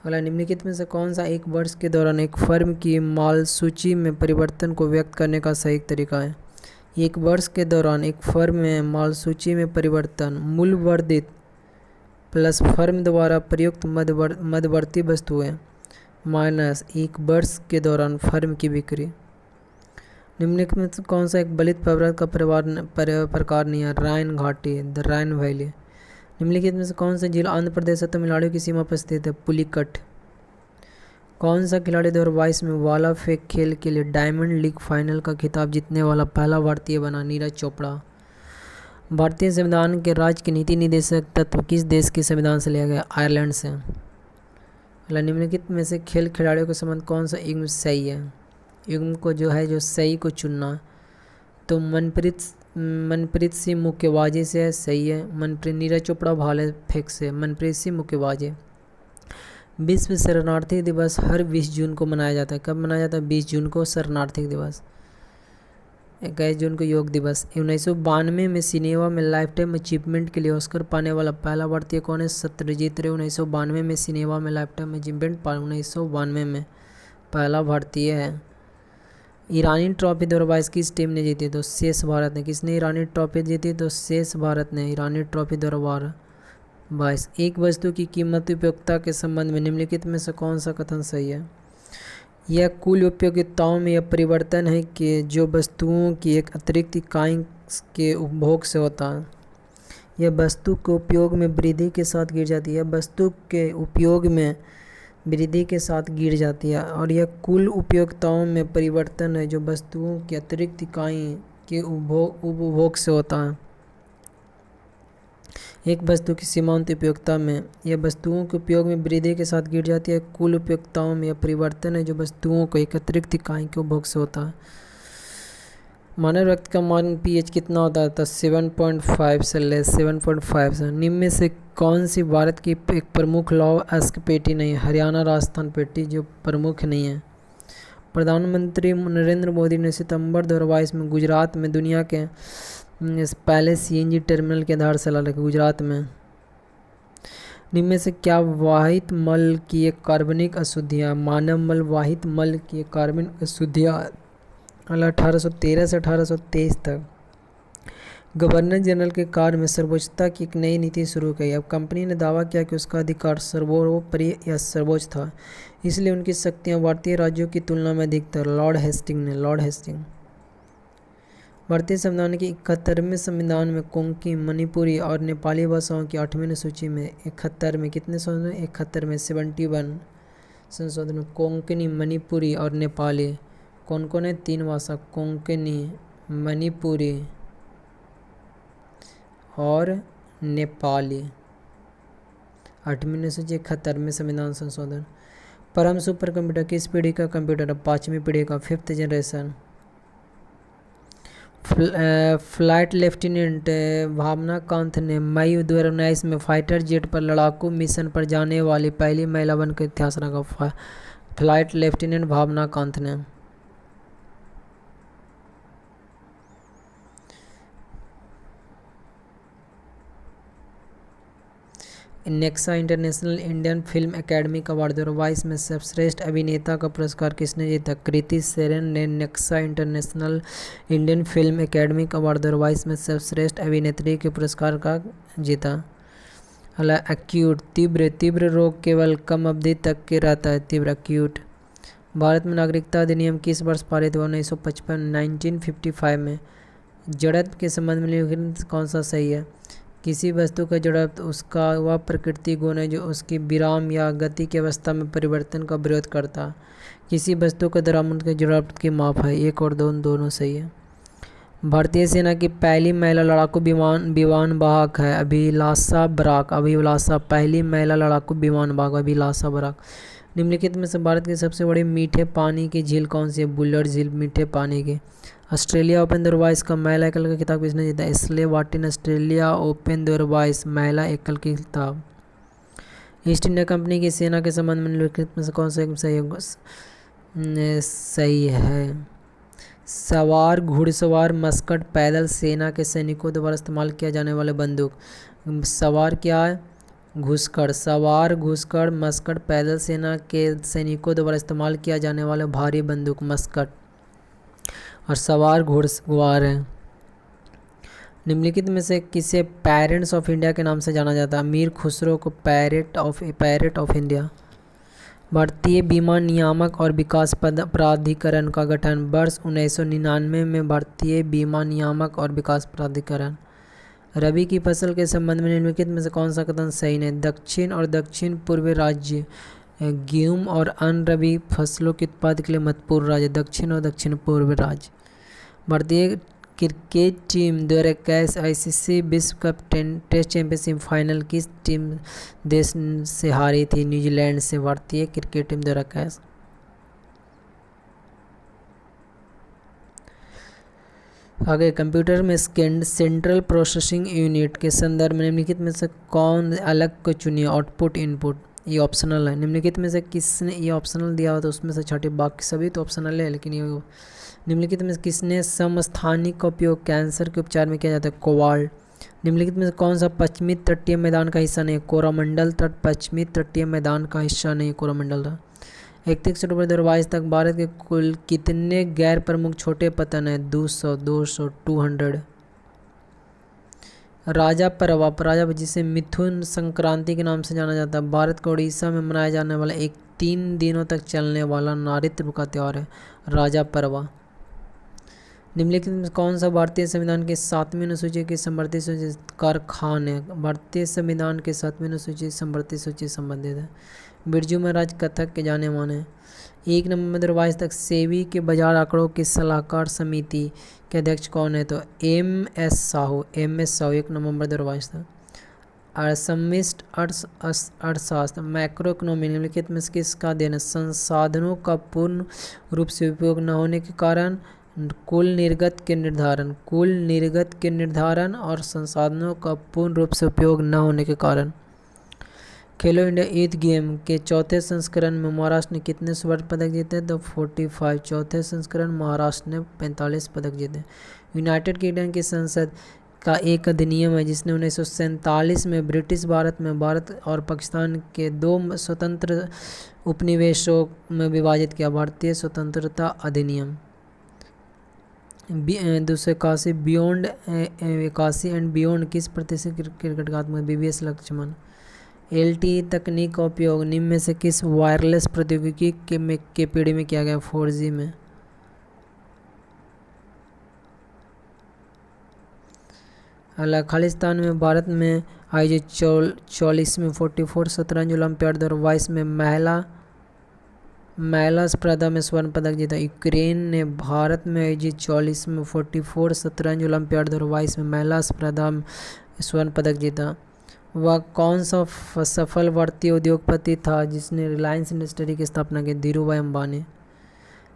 अगला, निम्नलिखित में से कौन सा एक वर्ष के दौरान एक फर्म की माल सूची में परिवर्तन को व्यक्त करने का सही तरीका है? एक वर्ष के दौरान एक फर्म में माल सूची में परिवर्तन मूल्य वर्धित प्लस फर्म द्वारा प्रयुक्त मध्यवर्ती वस्तुएं माइनस एक वर्ष के दौरान फर्म की बिक्री। निम्नलिखित में से कौन सा एक बलित पर्वत का प्रकार नहीं है? राइन घाटी, द राइन वैली। निम्नलिखित में से कौन सा जिला आंध्र प्रदेश और तमिलनाडु की सीमा पर स्थित है? पुलिकट। कौन सा खिलाड़ी 2022 में भाला फेंक खेल के लिए डायमंड लीग फाइनल का खिताब जीतने वाला पहला भारतीय बना? नीरज चोपड़ा। भारतीय संविधान के राज्य के नीति निदेशक तत्व किस देश के संविधान से लिया गया? आयरलैंड से। निम्नलिखित में से खेल खिलाड़ियों के संबंध कौन सा युग्म सही है? युग्म को जो सही को चुनना, तो मनप्रीत सिंह मुक्केबाजी से सही है। नीरज चोपड़ा भाले फेंक से, मनप्रीत सिंह मुक्केबाजी। विश्व शरणार्थी दिवस हर 20 जून को मनाया जाता है। कब मनाया जाता है? 20 जून को शरणार्थी दिवस। 21 जून को योग दिवस। 1992 में सिनेमा में लाइफ टाइम अचीवमेंट के लिए ऑस्कर पाने वाला पहला भारतीय कौन है? सत्यजीत रे। 1992 में सिनेमा में लाइफ टाइम अचीवमेंट 1992 में पहला भारतीय है। ईरानी ट्रॉफी 2022 किस टीम ने जीती? तो शेष भारत ने। किसने ईरानी ट्रॉफी जीती? तो शेष भारत ने ईरानी ट्रॉफी 2022। एक वस्तु की कीमत उपयोगिता के संबंध में निम्नलिखित में से कौन सा कथन सही है? यह कुल उपयोगिताओं में यह परिवर्तन है कि जो वस्तुओं की एक अतिरिक्त इकाई के उपभोग से होता है। यह वस्तु के उपयोग में वृद्धि के साथ गिर जाती है। वस्तु के उपयोग में वृद्धि के साथ गिर जाती है। और यह कुल उपयोगिताओं में परिवर्तन है जो वस्तुओं की अतिरिक्त इकाई के उपभोग से होता है। एक वस्तु की सीमांत उपयोगिता में यह वस्तुओं के उपयोग में वृद्धि के साथ गिर जाती है। कुल उपयोगिताओं में यह परिवर्तन है जो वस्तुओं को एक अतिरिक्त इकाई के उपभोग से होता है। मानव रक्त का मान pH कितना होता है? तो 7.5 से लेस 7.5 से। निम्न में से कौन सी भारत की एक प्रमुख लौह अयस्क पेटी नहीं है? हरियाणा राजस्थान पेटी जो प्रमुख नहीं है। प्रधानमंत्री नरेंद्र मोदी ने सितंबर 2022 में गुजरात में दुनिया के पहले CNG टर्मिनल की आधारशिला रखी, गुजरात में। निम्न में से क्या वाहित मल की एक कार्बनिक अशुद्धियाँ? मानव मल वाहित मल की एक कार्बनिक अशुद्धियाँ 1813 से 1823 तक। गवर्नर जनरल के कार्य में सर्वोच्चता की एक नई नीति शुरू की। अब कंपनी ने दावा किया कि उसका अधिकार सर्वोपरि या सर्वोच्च था, इसलिए उनकी शक्तियाँ भारतीय राज्यों की तुलना में अधिक थी। Lord Hasting. भारतीय संविधान के 71वें संविधान में कोंकणी, मणिपुरी और नेपाली भाषाओं की 8वीं अनुसूची में 71 में कितने संशोधन? 71 में 71 संशोधन में कोंकणी, मणिपुरी और नेपाली। कौन कौन है? 3 भाषा, कोंकणी, मणिपुरी और नेपाली। 8वीं अनुसूची 71वें संविधान संशोधन। परम सुपर कंप्यूटर किस पीढ़ी का कंप्यूटर है? 5वीं पीढ़ी का, 5th जनरेशन। फ्लाइट लेफ्टिनेंट भावना कांत ने मई 2019 में फाइटर जेट पर लड़ाकू मिशन पर जाने वाली पहली महिला बनकर इतिहास रखा। फ्लाइट लेफ्टिनेंट भावना कांत ने। Nexa international Indian film academy award 2022 में सर्वश्रेष्ठ अभिनेता का पुरस्कार किसने जीता? कृति सेनन ने Nexa international Indian film academy award 2022 में सर्वश्रेष्ठ अभिनेत्री के पुरस्कार का जीता। एक्यूट तीव्र रोग केवल कम अवधि तक के रहता है, तीव्र एक्यूट। भारत में नागरिकता अधिनियम किस वर्ष पारित हुआ? 1955 1955 में। जड़त्व के संबंध में निम्नलिखित कौन सा सही है? किसी वस्तु का जड़त्व उसका वह प्रकृति गुण है जो उसकी विराम या गति की अवस्था में परिवर्तन का विरोध करता है। किसी वस्तु का द्रव्यमान के जड़त्व की माप है। 1 और 2 दोनों सही है। भारतीय सेना की पहली महिला लड़ाकू विमान वाहक है अभिलाषा बराक। अभिलाषा पहली महिला लड़ाकू विमान वाहक अभिलाषा बराक। निम्नलिखित में से भारत की सबसे बड़ी मीठे पानी की झील कौन सी है? बुलर झील मीठे पानी की। ऑस्ट्रेलिया ओपन दरवाइस का महिला एकल का खिताब किसने जीता? Ashleigh Barty. ऑस्ट्रेलिया ओपन दरवाइस महिला एकल की खिताब। ईस्ट इंडिया कंपनी की सेना के संबंध में निम्नलिखित में से कौन सा सही है? सवार, घुड़सवार, मस्कट, पैदल सेना के सैनिकों द्वारा इस्तेमाल किया जाने वाले बंदूक। सवार क्या है? घुसखड़। सवार, घुसखड़, मस्कट, पैदल सेना के सैनिकों द्वारा इस्तेमाल किया जाने वाले भारी बंदूक मस्कट। और सवार घुड़सवार है। निम्नलिखित में से किसे पेरेंट्स ऑफ इंडिया के नाम से जाना जाता है? मीर खुसरो को पैरेट ऑफ इंडिया। भारतीय बीमा नियामक और विकास प्राधिकरण का गठन वर्ष 1999 में। भारतीय बीमा नियामक और विकास प्राधिकरण। रबी की फसल के संबंध में निम्नलिखित में से कौन सा कथन सही नहीं? दक्षिण और दक्षिण पूर्वी राज्य गेहूं और अन्य रबी फसलों के उत्पादन के लिए महत्वपूर्ण राज्य दक्षिण और दक्षिण पूर्वी राज्य। भारतीय क्रिकेट टीम 2021 आईसीसी विश्व कप टेस्ट चैंपियनशिप फाइनल किस टीम देश से हारी थी? न्यूजीलैंड से। भारतीय क्रिकेट टीम 2021। आगे कंप्यूटर में सेंट्रल प्रोसेसिंग यूनिट के संदर्भ में निम्नलिखित में से कौन अलग को चुनिए? Output, input. ये ऑप्शनल है। निम्नलिखित में से किसने ये ऑप्शनल दिया हुआ तो उसमें से छठे, बाकी सभी तो ऑप्शनल है लेकिन ये निम्नलिखित में किसने समस्थानिक का उपयोग कैंसर के उपचार में किया जाता है? कोबाल्ट। निम्नलिखित में से कौन सा पश्चिमी तटीय मैदान का हिस्सा नहीं है? कोरोमंडल तट पश्चिमी तटीय मैदान का हिस्सा नहीं है कोरोमंडल तट। 31 अक्टूबर 2022 तक भारत के कुल कितने गैर प्रमुख छोटे पतन हैं? 200, 200। राजा परवा जिसे मिथुन संक्रांति के नाम से जाना जाता है भारत के उड़ीसा में मनाया जाने वाला एक 3 दिनों तक चलने वाला नारित्व का त्यौहार है राजा परवा। निम्नलिखित में कौन सा भारतीय संविधान की 7वीं अनुसूची की समवर्ती सूची कारखान है? भारतीय संविधान के 7वीं अनुसूची समवर्ती सूची संबंधित है। बिरजू महाराज कथक के जाने माने हैं। 1 नवंबर 2022 तक सेबी के बाजार आंकड़ों की सलाहकार समिति के अध्यक्ष कौन है? तो एम.एस. साहू। 1 नवंबर 2022 तक। असमिष्ट अर्थशास्त्र मैक्रो इकोनॉमी निम्नलिखित में किसका अध्ययन है? संसाधनों का पूर्ण रूप से उपयोग न होने के कारण कुल निर्गत के निर्धारण और संसाधनों का पूर्ण रूप से उपयोग न होने के कारण। खेलो इंडिया यूथ गेम के चौथे संस्करण में महाराष्ट्र ने कितने स्वर्ण पदक जीते? तो 45। चौथे संस्करण महाराष्ट्र ने 45 पदक जीते। यूनाइटेड किंगडम की संसद का एक अधिनियम है जिसने 1947 में ब्रिटिश भारत में भारत और पाकिस्तान के 2 स्वतंत्र उपनिवेशों में विभाजित किया। भारतीय स्वतंत्रता अधिनियम। 281 बियॉन्ड 81 एंड बियॉन्ड किस प्रतिष्ठित क्रिकेट बीवीएस लक्ष्मण। LTE तकनीक का उपयोग निम्न में से किस वायरलेस प्रौद्योगिकी के पीढ़ी में किया गया? 4G में। खालिस्तान में भारत में आयोजित 44वीं 44 शतरंज ओलंपियाड 2022 में महिला स्पर्धा में स्वर्ण पदक जीता। यूक्रेन ने भारत में आयोजित 44वीं 44 शतरंज ओलंपियाड 2022 में महिला स्पर्धा में स्वर्ण पदक जीता। वह कौन सा सफल भारतीय उद्योगपति था जिसने रिलायंस इंडस्ट्री की स्थापना की? धीरूभाई अंबानी।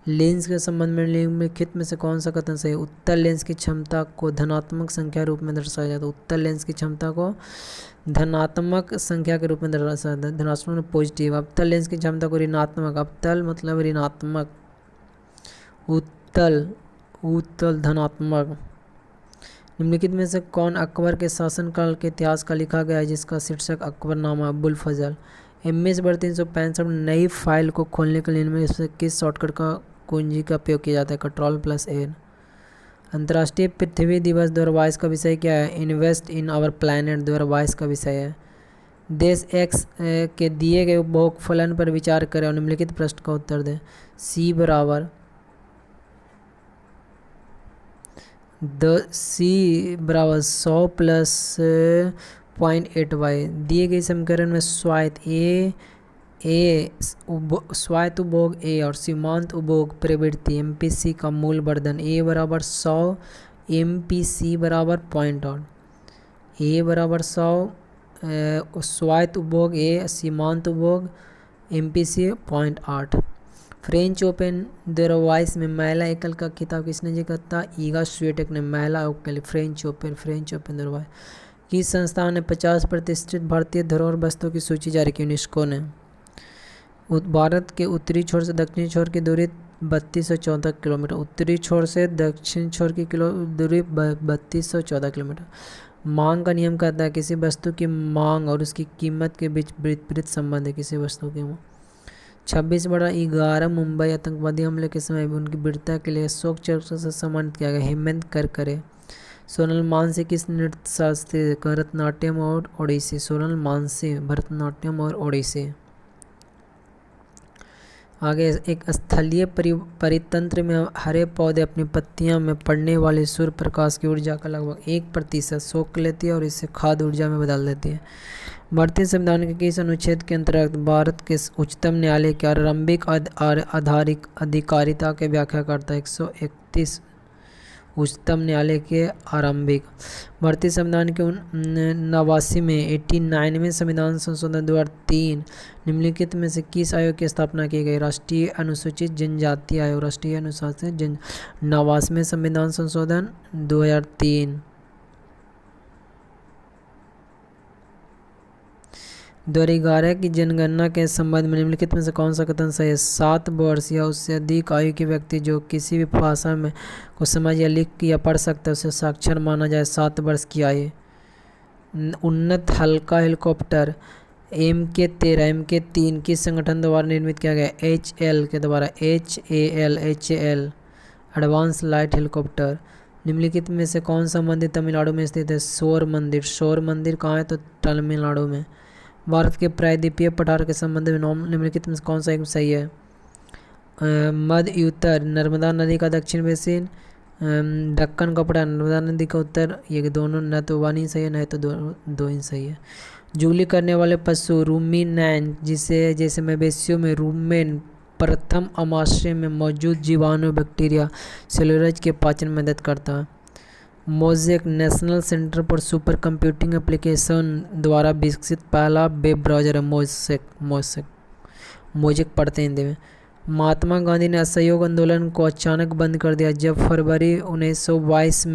लेंस के संबंध में निम्नलिखित में से कौन सा कथन सही है? उत्तल लेंस की क्षमता को धनात्मक संख्या रूप में दर्शाया जाता है। उत्तल लेंस की क्षमता को धनात्मक संख्या के रूप में दर्शाया जाता है। धनात्मक पॉजिटिव। अवतल लेंस की क्षमता को ऋणात्मक। अवतल मतलब ऋणात्मक। उत्तल धनात्मक। निम्नलिखित में से कौन अकबर के शासनकाल के इतिहास का लिखा गया है जिसका शीर्षक अकबरनामा? अबुल फजल। MS वर्ड 365 नई फाइल को खोलने के लिए इनमें से किस शॉर्टकट का कुंजी का उपयोग किया जाता है? Ctrl+A। अंतर्राष्ट्रीय पृथ्वी दिवस 2022 का विषय क्या है? इन्वेस्ट इन आवर प्लैनेट 2022 का विषय है। देश X के दिए गए बहुफलन पर विचार करें और निम्नलिखित प्रश्न का उत्तर दें। C बराबर C बराबर 100 प्लस 0.8y। दिए गए समीकरण में स्वायत्त उपभोग ए और सीमांत उपभोग प्रवृत्ति MPC का मूल वर्धन A बराबर 100 MPC बराबर 0.8। A बराबर 100 स्वायत्त उपभोग A, सीमांत उपभोग MPC 0.8। फ्रेंच ओपन दरवाइस में महिला एकल का खिताब किसने जीता था? ईगा स्वीटेक ने महिला एकल फ्रेंच ओपन दरवाइस। किस संस्थान ने 50 प्रतिष्ठित भारतीय धरोहर वस्तुओं की सूची जारी की? यूनेस्को ने। भारत के उत्तरी छोर से दक्षिणी छोर की दूरी 3214 किलोमीटर। उत्तरी छोर से दक्षिणी छोर की दूरी 3214 किलोमीटर। मांग का नियम कहता है किसी वस्तु की मांग और उसकी कीमत के बीच विपरीत संबंध है। किसी वस्तु की 26/11 मुंबई आतंकवादी हमले के समय भी उनकी वीरता के लिए शोक चक्र से सम्मानित किया गया। हेमंत करकरे। सोनल मानसिंह किस नृत्य शास्त्री? भरतनाट्यम और ओडिसी। सोनल मानसिंह भरतनाट्यम और ओडिसी। आगे, एक स्थलीय परितंत्र में हरे पौधे अपनी पत्तियां में पड़ने वाले सूर्य प्रकाश की ऊर्जा का लगभग 1% सोख लेती है और इसे खाद्य ऊर्जा में बदल देती है। भारतीय संविधान के किस अनुच्छेद के अंतर्गत भारत के उच्चतम न्यायालय की आरंभिक अधिकारिता के व्याख्या करता है? 131 उच्चतम न्यायालय के आरंभिक। भारतीय संविधान के 89वें संविधान संशोधन 2003 निम्नलिखित में से किस आयोग की स्थापना की गई? राष्ट्रीय अनुसूचित जनजाति आयोग। राष्ट्रीय अनुसूचित 89वें संविधान संशोधन 2003। 2011 की जनगणना के संबंध में निम्नलिखित में से कौन सा कथन सही है? 7 वर्ष या उससे अधिक आयु के व्यक्ति जो किसी भी भाषा में को समझ या लिख या पढ़ सकता है उसे साक्षर माना जाए। 7 वर्ष की आयु। उन्नत हल्का हेलीकॉप्टर MK-3 किस संगठन द्वारा निर्मित किया गया? HAL के द्वारा। HAL advance light helicopter. निम्नलिखित में से कौन सा मंदिर तमिलनाडु में स्थित है? शोर मंदिर। शोर मंदिर कहाँ है? तो तमिलनाडु में। भारत के प्रायद्वीपीय पठार के संबंध में निम्नलिखित में कौन सा एक सही है? मध्य उत्तर नर्मदा नदी का दक्षिण बेसिन, दक्कन का पठार नर्मदा नदी का उत्तर। ये दोनों न तो वन ही सही है न तो दो ही सही है। जुगली करने वाले पशु रूमिनेंट जैसे मवेशियों में रूमेन प्रथम आमाशय में मौजूद जीवाणु बैक्टीरिया सेलुलोज के पाचन में मदद करता है। Mosaic national centre for super computing application द्वारा विकसित पहला वेब ब्राउज़र है मोज़ेक पढ़ते हैं हिंदी में। महात्मा गांधी ने असहयोग आंदोलन को अचानक बंद कर दिया जब फरवरी 1922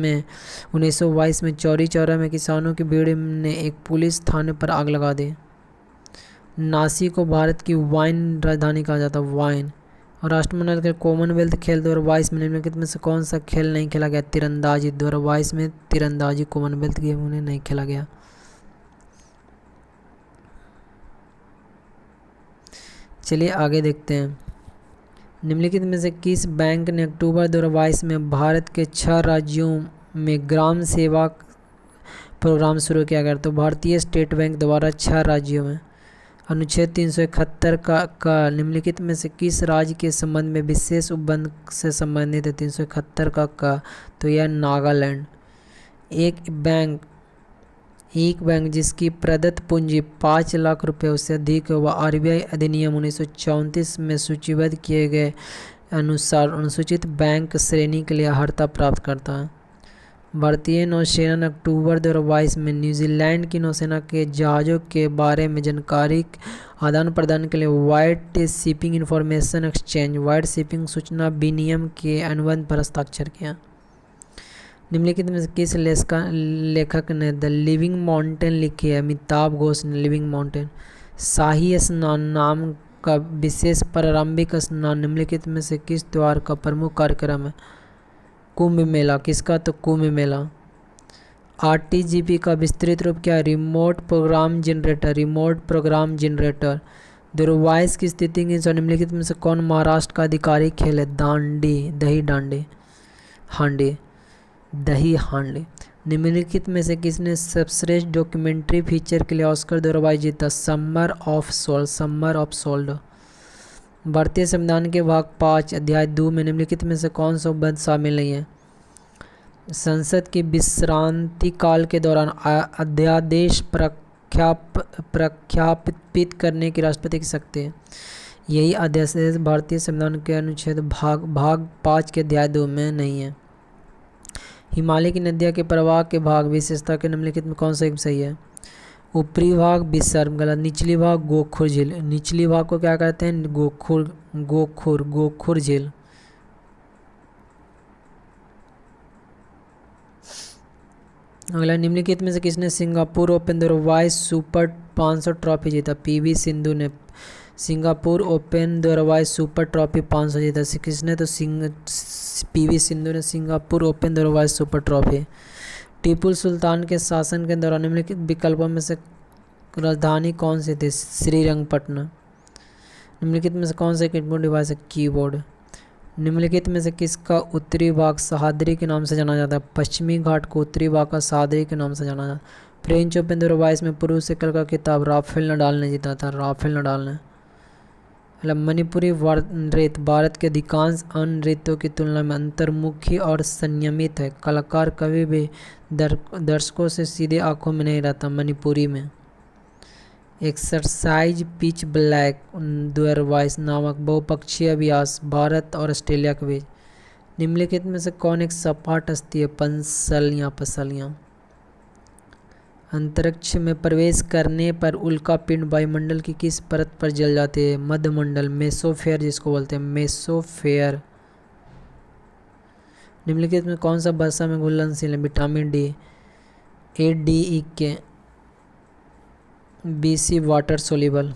में चौरी चौरा में किसानों की भीड़ ने एक पुलिस थाने पर आग लगा दी। नासी को भारत की वाइन राजधानी कहा जाता है। वाइन। और राष्ट्रमंडल के कॉमनवेल्थ खेल 2022 में निम्नलिखित में से कौन सा खेल नहीं खेला गया? तीरंदाजी। 2022 में तीरंदाजी कॉमनवेल्थ गेम में नहीं खेला गया। चलिए आगे देखते हैं। निम्नलिखित में से किस बैंक ने अक्टूबर 2022 में भारत के 6 राज्यों में ग्राम सेवा प्रोग्राम शुरू किया गया? तो भारतीय स्टेट बैंक द्वारा 6 राज्यों में। अनुच्छेद 371 का निम्नलिखित में से किस राज्य के संबंध में विशेष उपबंध से संबंधित है? 371 का तो यह नागालैंड। एक बैंक जिसकी प्रदत्त पूंजी 5 लाख रुपए उससे अधिक है वह RBI अधिनियम 1934 में सूचीबद्ध किए गए अनुसार अनुसूचित बैंक श्रेणी के लिए अर्हता प्राप्त करता है। भारतीय नौसेना ने अक्टूबर 2022 में न्यूजीलैंड की नौसेना के जहाज़ों के बारे में जानकारी आदान प्रदान के लिए wide shipping information exchange wide shipping सूचना विनिमय के अनुबंध पर हस्ताक्षर किया। निम्नलिखित में किस लेखक ने द लिविंग माउंटेन लिखी है? अमिताभ घोष ने लिविंग माउंटेन। शाही स्नान नाम का विशेष प्रारंभिक स्नान निम्नलिखित में से किस त्योहार का प्रमुख कार्यक्रम है? कुंभ मेला। किसका? तो कुंभ मेला। RTGP का विस्तृत रूप क्या है? Remote programme generator. 2022 की स्थिति के अनुसार निम्नलिखित में से कौन महाराष्ट्र का आधिकारिक खेल है? दही हांडी। निम्नलिखित में से किसने सर्वश्रेष्ठ डॉक्यूमेंट्री फीचर के लिए ऑस्कर 2022 जीता? Summer of sold. भारतीय संविधान के भाग 5 अध्याय 2 में निम्नलिखित में से कौन सा उपबंध शामिल नहीं है? संसद के विश्रांति काल के दौरान अध्यादेश प्रख्यापित करने की राष्ट्रपति की शक्ति है। यही अध्यादेश भारतीय संविधान के अनुच्छेद भाग 5 के अध्याय 2 में नहीं है। हिमालय की नदियों के प्रवाह के भाग विशेषता के निम्नलिखित में कौन सा एक सही है? ऊपरी भाग विसर्ग गलत, निचली भाग गोखुर झील, निचली भाग को क्या कहते हैं? गोखुर झील। अगला, निम्नलिखित में से किसने सिंगापुर ओपन दुरवाइज सुपर 500 ट्रॉफी जीता? पीवी सिंधु ने सिंगापुर ओपन दुरवाइज सुपर ट्रॉफी 500 जीता। किसने? तो पीवी सिंधु ने सिंगापुर ओपन दुरवाइज सुपर ट्रॉफी। टीपू सुल्तान के शासन के दौरान निम्नलिखित विकल्पों में से राजधानी कौन सी थी? श्रीरंगपट्टनम। निम्नलिखित में से कौन सा कीबोर्ड डिवाइस है? कीबोर्ड। निम्नलिखित में से किसका उत्तरी भाग सह्याद्री के नाम से जाना जाता है? पश्चिमी घाट को उत्तरी भाग का सह्याद्री के नाम से जाना जाता है। फ्रेंच ओपन 2022 में पुरुष एकल का खिताब राफेल नडाल ने जीता था। राफेल नडाल ने। मणिपुरी नृत्य भारत के अधिकांश अन्य नृत्यों की तुलना में अंतर्मुखी और संयमित है। कलाकार कभी भी दर्शकों से सीधे आंखों में नहीं रहता। मणिपुरी में। एक्सरसाइज पिच ब्लैक 2022 नामक बहुपक्षीय अभ्यास भारत और ऑस्ट्रेलिया के बीच। निम्नलिखित में से कौन एक सपाट हस्ती है? पसलियाँ। अंतरिक्ष में प्रवेश करने पर उल्कापिंड वायुमंडल की किस परत पर जल जाते हैं? मध्यमंडल, मेसोफेयर जिसको बोलते हैं, मेसोफेयर। निम्नलिखित में कौन सा वर्षा में घुलनशील है? विटामिन डी, ADE के, BC water soluble.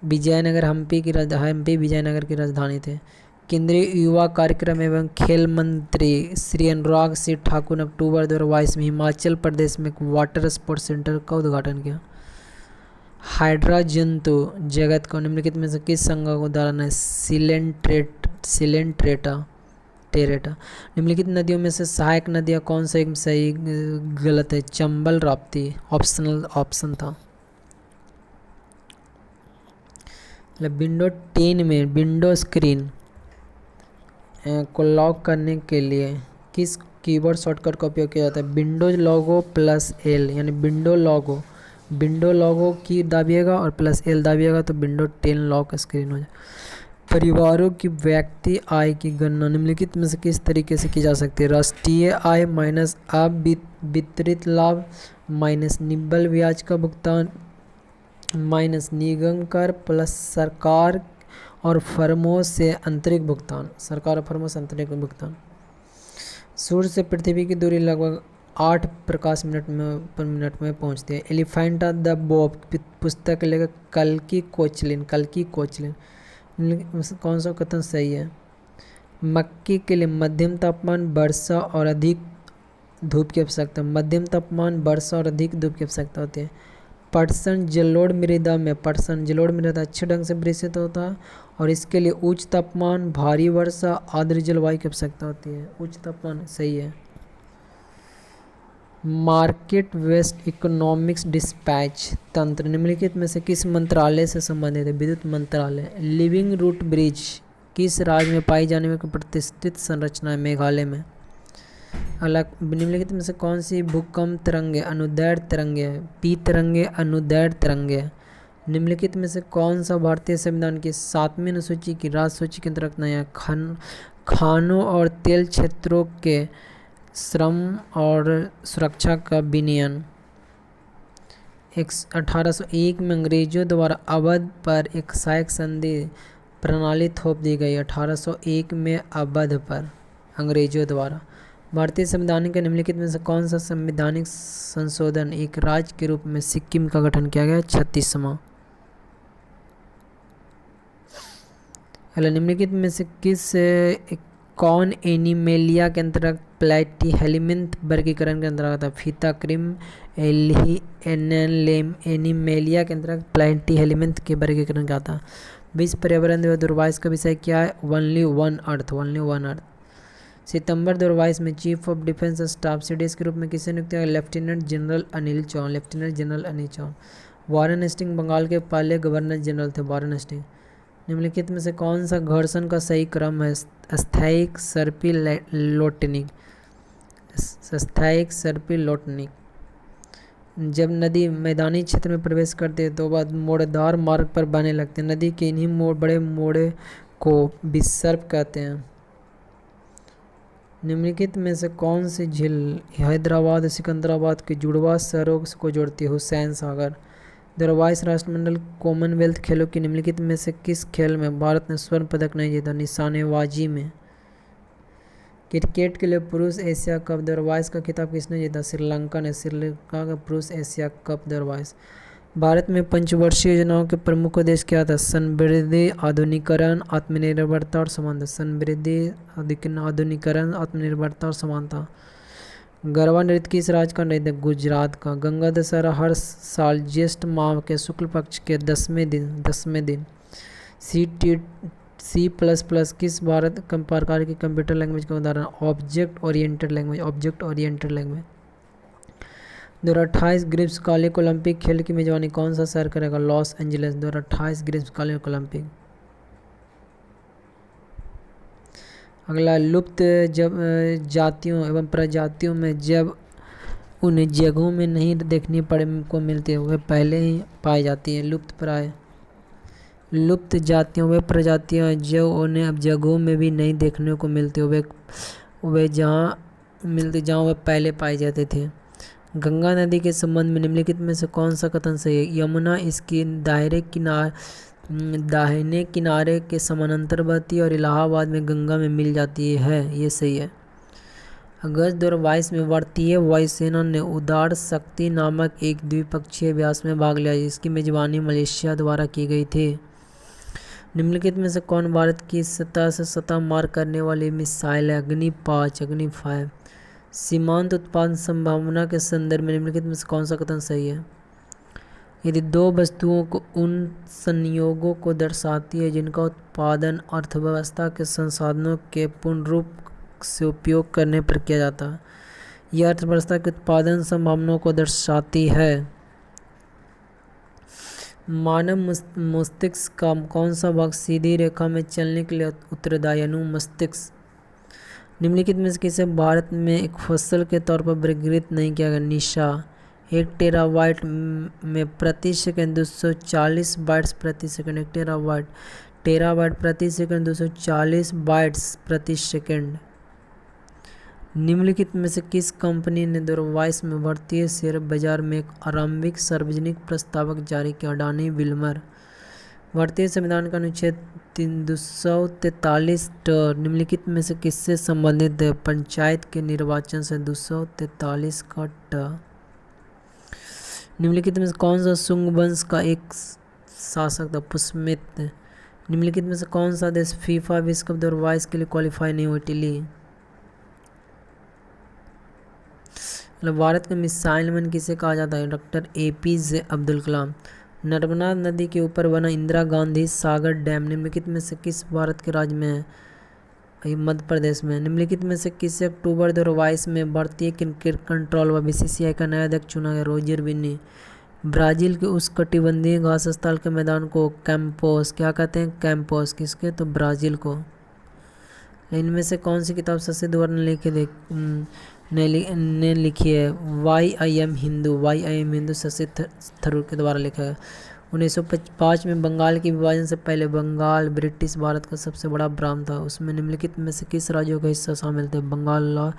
Vijayanagar Hampi Vijayanagar की राजधानी थे। केंद्रीय युवा कार्यक्रम एवं खेल मंत्री श्री अनुराग सिंह ठाकुर ने अक्टूबर 2022 में हिमाचल प्रदेश में एक वाटर स्पोर्ट्स सेंटर का उद्घाटन किया। हाइड्रा जंतु जगत को निम्नलिखित में से किस संज्ञा का उदाहरण है? टेरेटा। निम्नलिखित नदियों में से सहायक नदियाँ कौन सा एक सही गलत है? चंबल, राप्ती। ऑप्शन था। विंडो 10 में विंडो स्क्रीन को लॉक करने के लिए किस कीबोर्ड शॉर्टकट का उपयोग किया जाता है? विंडोज लोगो +L, यानी विंडो लोगो की दाबिएगा और +L दाबिएगा तो विंडो 10 लॉक स्क्रीन हो जाए। परिवारों की व्यक्ति आय की गणना निम्नलिखित में से किस तरीके से की जा सकती है? राष्ट्रीय आय माइनस अवितरित लाभ माइनस निव्वल ब्याज का भुगतान माइनस निगम कर प्लस सरकार और फर्मों से आंतरिक भुगतान। सूर्य से पृथ्वी की दूरी लगभग 8 प्रकाश मिनट में पहुंचती है। एलिफेंटा द बॉब पुस्तक के लेखक कल्की कोचलिन। कौन सा कथन सही है? मक्की के लिए मध्यम तापमान वर्षा और अधिक धूप की आवश्यकता होती है। पटसन जलोढ़ मृदा अच्छे ढंग से विकसित होता है और इसके लिए उच्च तापमान, भारी वर्षा, आर्द्र जलवायु की आवश्यकता होती है। उच्च तापमान सही है। मार्केट वेस्ट इकोनॉमिक्स डिस्पैच तंत्र निम्नलिखित में से किस मंत्रालय से संबंधित है? विद्युत मंत्रालय। लिविंग रूट ब्रिज किस राज्य में पाई जाने वाली प्रतिष्ठित संरचना है? मेघालय में। अलग निम्नलिखित में से कौन सी भूकंप तरंगे अनुदैर्ध्य तरंगे है? पी तरंगे अनुदैर्ध्य तरंगे है। निम्नलिखित में से कौन सा भारतीय संविधान की 7वीं अनुसूची की राज्य सूची के अंतर्गत नहीं है? खानों और तेल क्षेत्रों के श्रम और सुरक्षा का विनियमन। 1801 में अंग्रेजों द्वारा अवध पर एक सहायक संधि प्रणाली थोप दी गई। 1801 में अवध पर अंग्रेजों द्वारा। भारतीय संविधान के निम्नलिखित में से कौन सा संवैधानिक संशोधन एक राज्य के रूप में सिक्किम का गठन किया गया? 36वां। निम्नलिखित में से कौन एनिमेलिया के अंतर्गत प्लैटीहेल्मिन्थ वर्गीकरण के अंतर्गत है? फीताक्रिम एनिमेलिया के अंतर्गत प्लैटीहेल्मिन्थ के वर्गीकरण का था। विश्व पर्यावरण दिवस 2022 का विषय क्या है? Only one earth. सितंबर 2022 में chief of defence staff CDS के रूप में किसे नियुक्त किया? Lieutenant general Anil Chauhan. Warren Hasting Bengal के पहले गवर्नर जनरल थे। Warren Hasting. निम्नलिखित में से कौन सा घर्षण का सही क्रम है? स्थैतिक, सर्पिल, लोटेनिक। स्थायिक सर्पिल लोटनिक। जब नदी मैदानी क्षेत्र में प्रवेश करती है तो बाद मोड़दार मार्ग पर बहने लगते हैं। नदी के इन्हीं बड़े मोड़े को विसर्प कहते हैं। निम्नलिखित में से कौन सी झील हैदराबाद और सिकंदराबाद के जुड़वा शहरों को जोड़ती है? हुसैन सागर। दुर्वाइस राष्ट्रमंडल कॉमनवेल्थ खेलों की निम्नलिखित में से किस खेल में भारत ने स्वर्ण पदक नहीं जीता? निशानेबाजी में। क्रिकेट के लिए पुरुष एशिया कप दुर्वाइस का खिताब किसने जीता? श्रीलंका ने। श्रीलंका का पुरुष एशिया कप दुर्वाइस। भारत में पंचवर्षीय योजनाओं के प्रमुख उद्देश्य क्या था? समृद्धि, आधुनिकीकरण, आत्मनिर्भरता और समानता। समृद्धि, आधुनिकीकरण, आत्मनिर्भरता और समानता। गरबा नृत्य किस राज्य का नृत्य? गुजरात का। गंगा दशहरा हर साल ज्येष्ठ माह के शुक्ल पक्ष के 10वें दिन। C++ किस भारत प्रकार की कंप्यूटर लैंग्वेज का उदाहरण? Object oriented language. 2028 ग्रीष्मकालिक ओलंपिक खेल की मेजबानी कौन सा शहर करेगा? Los Angeles. 2028 ग्रीष्मकालिक ओलंपिक। अगला, लुप्त जातियों एवं प्रजातियों में जब उन जगहों में नहीं देखने को मिलती है वह पहले ही पाई जाती है। लुप्त जातियों व प्रजातियां जो उन्हें अब जगहों में भी नहीं देखने को मिलती वे जहाँ वे पहले पाए जाते थे। गंगा नदी के संबंध में निम्नलिखित में से कौन सा कथन सही है? यमुना इसकी दाहिने किनारे के समानांतर बहती है और इलाहाबाद में गंगा में मिल जाती है। ये सही है। अगस्त 2022 में भारतीय वायुसेना ने उदार शक्ति नामक एक द्विपक्षीय अभ्यास में भाग लिया जिसकी मेजबानी मलेशिया द्वारा की गई थी। निम्नलिखित में से कौन भारत की सतह से सतह मार करने वाली मिसाइल है? अग्नि 5। सीमांत उत्पादन संभावना के संदर्भ में निम्नलिखित में से कौन सा कथन सही है? यदि दो वस्तुओं को उन संयोगों को दर्शाती है जिनका उत्पादन अर्थव्यवस्था के संसाधनों के पूर्ण रूप से उपयोग करने पर किया जाता है। यह अर्थव्यवस्था की उत्पादन संभावनाओं को दर्शाती है। मानव मस्तिष्क का कौन सा भाग सीधी रेखा में चलने के लिए उत्तरदायी? अनुमस्तिष्क। निम्नलिखित में से किसे भारत में एक फसल के तौर पर वर्गीकृत नहीं किया गया? निशा। 1 टेराबाइट में प्रति सेकंड 240 बाइट्स प्रति सेकंड। 1 टेराबाइट प्रति सेकंड 240 बाइट्स प्रति सेकंड। निम्नलिखित में से किस कंपनी ने 2022 में भारतीय शेयर बाजार में एक आरंभिक सार्वजनिक प्रस्तावक जारी किया? अडानी विल्मर। भारतीय संविधान का अनुच्छेद 243 निम्नलिखित में से किससे संबंधित है? पंचायत के निर्वाचन से। 243 का निम्नलिखित में से कौन सा शुंग वंश का एक शासक था? पुष्यमित। निम्नलिखित में से कौन सा देश फीफा विश्व कप 2022 के लिए क्वालिफाई नहीं हुआ? इटली। भारत का मिसाइल मैन किसे कहा जाता है? Doctor APJ Abdul Kalam. नर्मदा नदी के ऊपर बना इंदिरा गांधी सागर डैम निम्नलिखित में से किस भारत के राज्य में है? मध्य प्रदेश में। निम्नलिखित में से किसे अक्टूबर 2022 में भारतीय क्रिकेट कंट्रोल व BCCI का नया अध्यक्ष चुना गया? रोजर बिन्नी। ब्राजील के उष्णकटिबंधीय घास स्थल के मैदान को कैंपोस क्या कहते हैं? कैंपोस। किसके? तो ब्राजील को। इनमें से कौन सी किताब शशि द्वारा ने लिखी है? Why I am Hindu Shashi Tharoor के द्वारा लिखा है। 1905 में बंगाल के विभाजन से पहले बंगाल ब्रिटिश भारत का सबसे बड़ा प्रांत था। उसमें निम्नलिखित में से किस राज्यों का हिस्सा शामिल थे? बंगाल,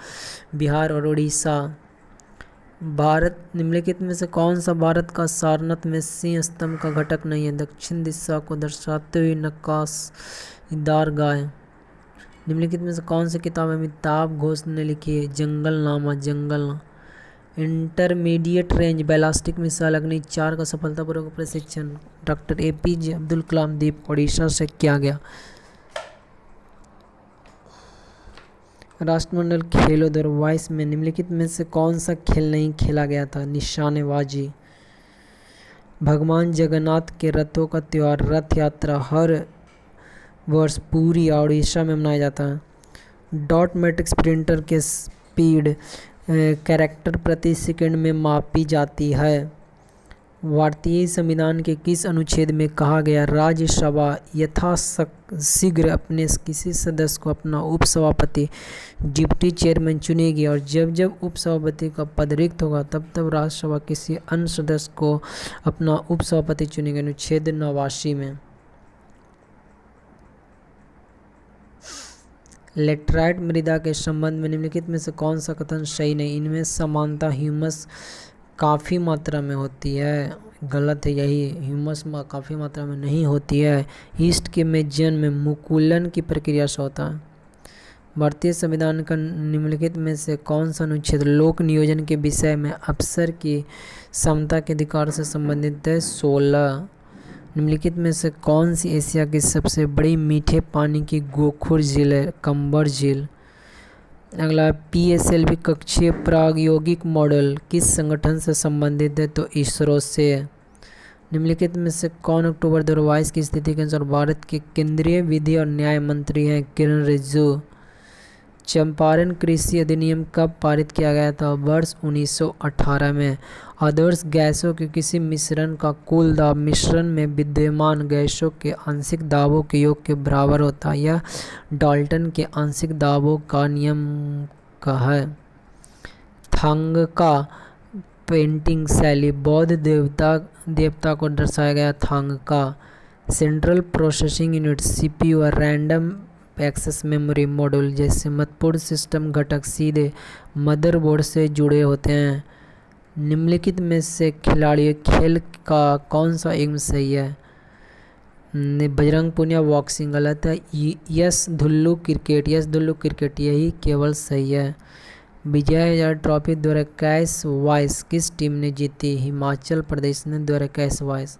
बिहार और उड़ीसा। निम्नलिखित में से कौन सा भारत का सारनाथ में सिंह स्तंभ का घटक नहीं है? दक्षिण दिशा को दर्शाते हुए नक्काशीदार गाय। निम्नलिखित में से कौन सी किताब अमिताभ घोष ने लिखी है? जंगलनामा। इंटरमीडिएट रेंज बैलिस्टिक मिसाइल अग्नि 4 का सफलतापूर्वक प्रशिक्षण डॉक्टर APJ अब्दुल कलाम द्वीप ओडिशा से किया गया। राष्ट्रमंडल खेलों 2022 में निम्नलिखित में से कौन सा खेल नहीं खेला गया था? निशानेबाजी। भगवान जगन्नाथ के रथों का त्यौहार रथ यात्रा हर वर्ष पूरी ओडिशा में मनाया जाता है। डॉट मैट्रिक्स प्रिंटर के स्पीड कैरेक्टर प्रति सेकंड में मापी जाती है। भारतीय संविधान के किस अनुच्छेद में कहा गया राज्यसभा यथाशीघ्र अपने किसी सदस्य को अपना उपसभापति डिप्टी चेयरमैन चुनेगी और जब जब उपसभापति का पद रिक्त होगा तब तब राज्यसभा किसी अन्य सदस्य को अपना उपसभापति चुनेगी। अनुच्छेद 89 में। लेटराइट मृदा के संबंध में निम्नलिखित में से कौन सा कथन सही नहीं? इनमें समानता ह्यूमस काफ़ी मात्रा में होती है। गलत है यही, ह्यूमस काफ़ी मात्रा में नहीं होती है। ईस्ट के मेजन में मुकुलन की प्रक्रिया से होता है। भारतीय संविधान का निम्नलिखित में से कौन सा अनुच्छेद लोक नियोजन के विषय में अफसर की समता के अधिकार से संबंधित है? 16। निम्नलिखित में से कौन सी एशिया की सबसे बड़ी मीठे पानी की गोखुर झील है? कंबर झील। अगला PSLV कक्षीय प्रायोगिक मॉडल किस संगठन से संबंधित है? तो इसरो से। निम्नलिखित में से कौन अक्टूबर 2022 की स्थिति के अनुसार भारत के केंद्रीय विधि और न्याय मंत्री हैं? किरण रिजिजू। चंपारण कृषि अधिनियम कब पारित किया गया था? वर्ष 1918 में। आदर्श गैसों के किसी मिश्रण का कुल दाब मिश्रण में विद्यमान गैसों के आंशिक दाबों के योग के बराबर होता है। यह डाल्टन के आंशिक दाबों का नियम का है। थांगका पेंटिंग शैली बौद्ध देवता को दर्शाया गया। Thangka. Central processing unit CPU और रैंडम एक्सेस मेमोरी मॉड्यूल जैसे महत्वपूर्ण सिस्टम घटक सीधे मदरबोर्ड से जुड़े होते हैं। निम्नलिखित में से खिलाड़ी खेल का कौन सा एम सही है? बजरंग पुनिया बॉक्सिंग गलत है। यस धुल्लू क्रिकेट यही केवल सही है। विजय हजारे ट्रॉफी 2021 वाइस किस टीम ने जीती? हिमाचल प्रदेश ने 2021 वाइस।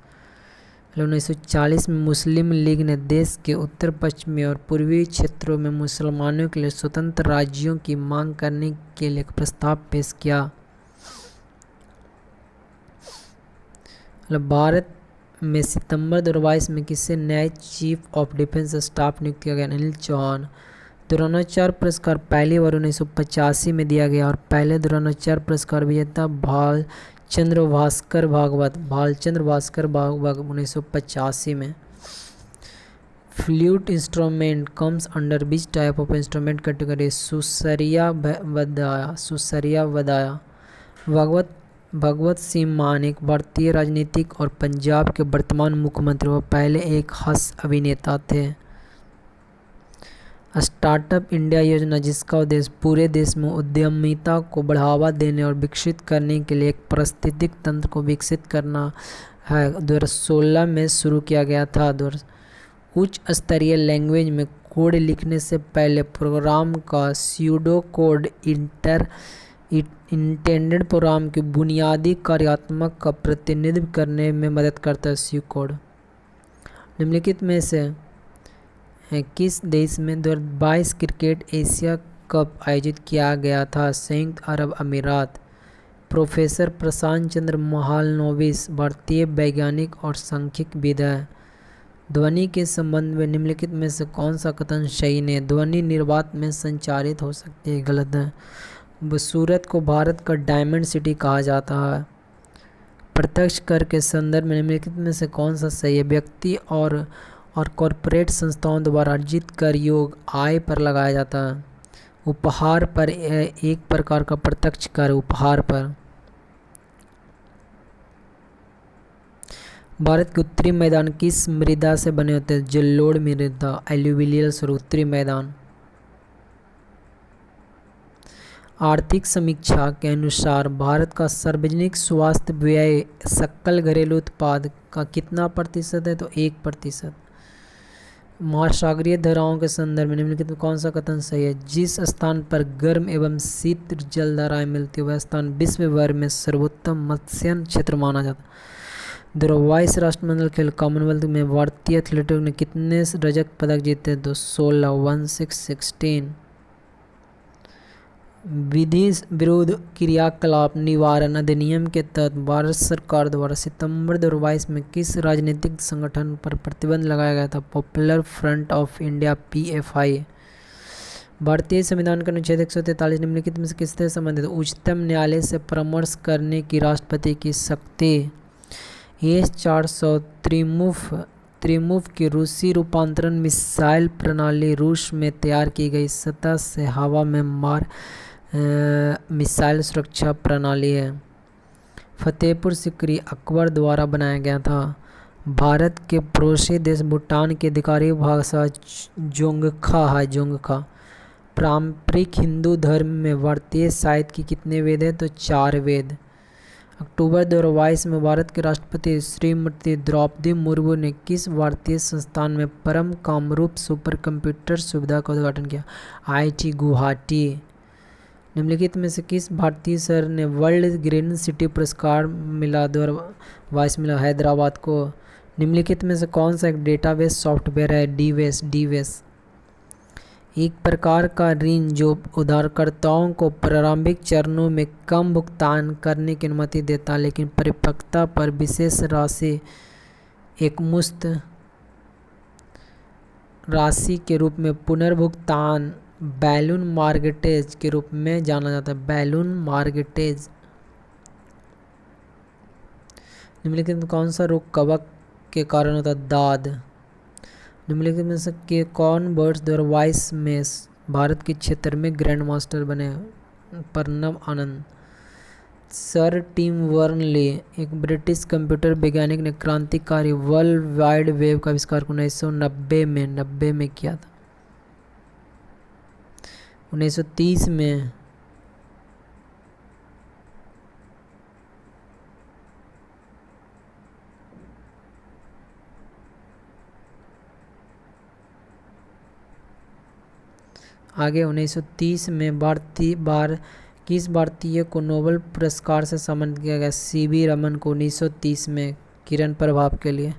1940 में मुस्लिम लीग ने देश के उत्तर पश्चिमी और पूर्वी क्षेत्रों में मुसलमानों के लिए स्वतंत्र राज्यों की मांग करने के लिए एक प्रस्ताव पेश किया। भारत में सितंबर 2022 में किसे नए चीफ ऑफ डिफेंस स्टाफ नियुक्त किया गया? अनिल चौहान। द्रोणाचार्य पुरस्कार पहली बार 1985 में दिया गया और पहले द्रोणाचार्य पुरस्कार विजेता भालचंद्र भास्कर भागवत 1985 में। Flute instrument comes under which type of instrument category? सुसरिया वदाया। भगवत सिंह मान एक भारतीय राजनीतिक और पंजाब के वर्तमान मुख्यमंत्री व पहले एक हास्य अभिनेता थे। स्टार्टअप इंडिया योजना जिसका उद्देश्य पूरे देश में उद्यमिता को बढ़ावा देने और विकसित करने के लिए एक पारिस्थितिक तंत्र को विकसित करना है, 2016 में शुरू किया गया था। उच्च स्तरीय लैंग्वेज में कोड लिखने से पहले प्रोग्राम का स्यूडो कोड इंटेंडेड प्रोग्राम की बुनियादी कार्यात्मक का प्रतिनिधित्व करने में मदद करता है। स्यू कोड। निम्नलिखित में से किस देश में 2022 क्रिकेट एशिया कप आयोजित किया गया था? संयुक्त अरब अमीरात। प्रोफेसर प्रशांत चंद्र महालनोबिस भारतीय वैज्ञानिक और सांख्यिकीविद है। ध्वनि के संबंध में निम्नलिखित में से कौन सा कथन सही नहीं? ध्वनि निर्वात में संचारित हो सकती है, गलत है। सूरत को भारत का डायमंड सिटी कहा जाता है। प्रत्यक्ष कर के संदर्भ में निम्नलिखित में से कौन सा सही है? व्यक्ति और कॉरपोरेट संस्थाओं द्वारा अर्जित कर योग आय पर लगाया जाता है। उपहार पर एक प्रकार का प्रत्यक्ष कर उपहार पर। भारत के उत्तरी मैदान किस मृदा से बने होते हैं? जलोढ़ मृदा एल्यूवियल और उत्तरी मैदान। आर्थिक समीक्षा के अनुसार भारत का सार्वजनिक स्वास्थ्य व्यय सकल घरेलू उत्पाद का कितना प्रतिशत है? तो 1%। महासागरीय धाराओं के संदर्भ में निम्नलिखित में कौन सा कथन सही है? जिस स्थान पर गर्म एवं शीत जलधाराएं मिलती है वह स्थान विश्व भर में सर्वोत्तम मत्स्यन क्षेत्र माना जाता है। 2022 राष्ट्रमंडल खेल कॉमनवेल्थ में भारतीय एथलीटों ने कितने रजत पदक जीते? तो 16 विधि विरोध क्रियाकलाप निवारण अधिनियम के तहत भारत सरकार द्वारा सितंबर 2022 में किस राजनीतिक संगठन पर प्रतिबंध लगाया गया था? Popular front of India PFI। भारतीय संविधान का अनुच्छेद 143 निम्नलिखित में से किससे संबंधित? उच्चतम न्यायालय से परामर्श करने की राष्ट्रपति की शक्ति। S-400 त्रिमुख की रूसी रूपांतरण मिसाइल प्रणाली रूस में तैयार की गई सतह से हवा में मार मिसाइल सुरक्षा प्रणाली है। फतेहपुर सिकरी अकबर द्वारा बनाया गया था। भारत के पड़ोसी देश भूटान की आधिकारिक भाषा जोंगखा है। जोंगखा। पारंपरिक हिंदू धर्म में भारतीय साहित्य की कितने वेद हैं? तो 4 वेद। अक्टूबर 2022 में भारत के राष्ट्रपति श्रीमती द्रौपदी मुर्मू ने किस भारतीय संस्थान में परम कामरूप सुपर कंप्यूटर सुविधा का उद्घाटन किया? IIT गुवाहाटी। निम्नलिखित में से किस भारतीय शहर ने वर्ल्ड ग्रीन सिटी पुरस्कार मिला 2022 मिला? हैदराबाद को। निम्नलिखित में से कौन सा एक डेटाबेस सॉफ्टवेयर है? डीवेस। एक प्रकार का ऋण जो उधारकर्ताओं को प्रारंभिक चरणों में कम भुगतान करने की अनुमति देता लेकिन परिपक्वता पर विशेष राशि एकमुश्त राशि के रूप में पुनर्भुगतान बैलून मॉर्गेज के रूप में जाना जाता है। Balloon mortgage. निम्नलिखित में कौन सा रोग कवक के कारण होता है? दाद। निम्नलिखित में से के कौन वर्ष 2022 में भारत के क्षेत्र में ग्रैंड मास्टर बने? प्रणव आनंद। सर टिम बर्नली एक ब्रिटिश कंप्यूटर वैज्ञानिक ने क्रांतिकारी वर्ल्ड वाइड वेब का आविष्कार 1990 में किया था। 1930 में आगे 1930 में किस भारतीय को नोबेल पुरस्कार से सम्मानित किया गया? CV रमन को 1930 में किरण प्रभाव के लिए।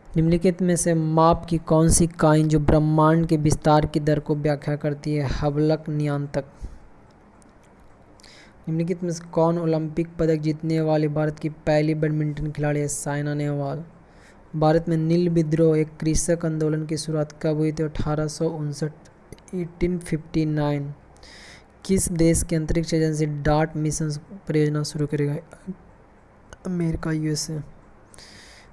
निम्नलिखित में से माप की कौन सी इकाई जो ब्रह्मांड के विस्तार की दर को व्याख्या करती है? हबलक नियतांक। निम्नलिखित में से कौन ओलंपिक पदक जीतने वाली भारत की पहली बैडमिंटन खिलाड़ी है? साइना नेहवाल। भारत में नील विद्रोह एक कृषक आंदोलन की शुरुआत कब हुई थी? 1859 1859। किस देश की अंतरिक्ष एजेंसी डार्ट मिशन परियोजना शुरू करेगा? America USA।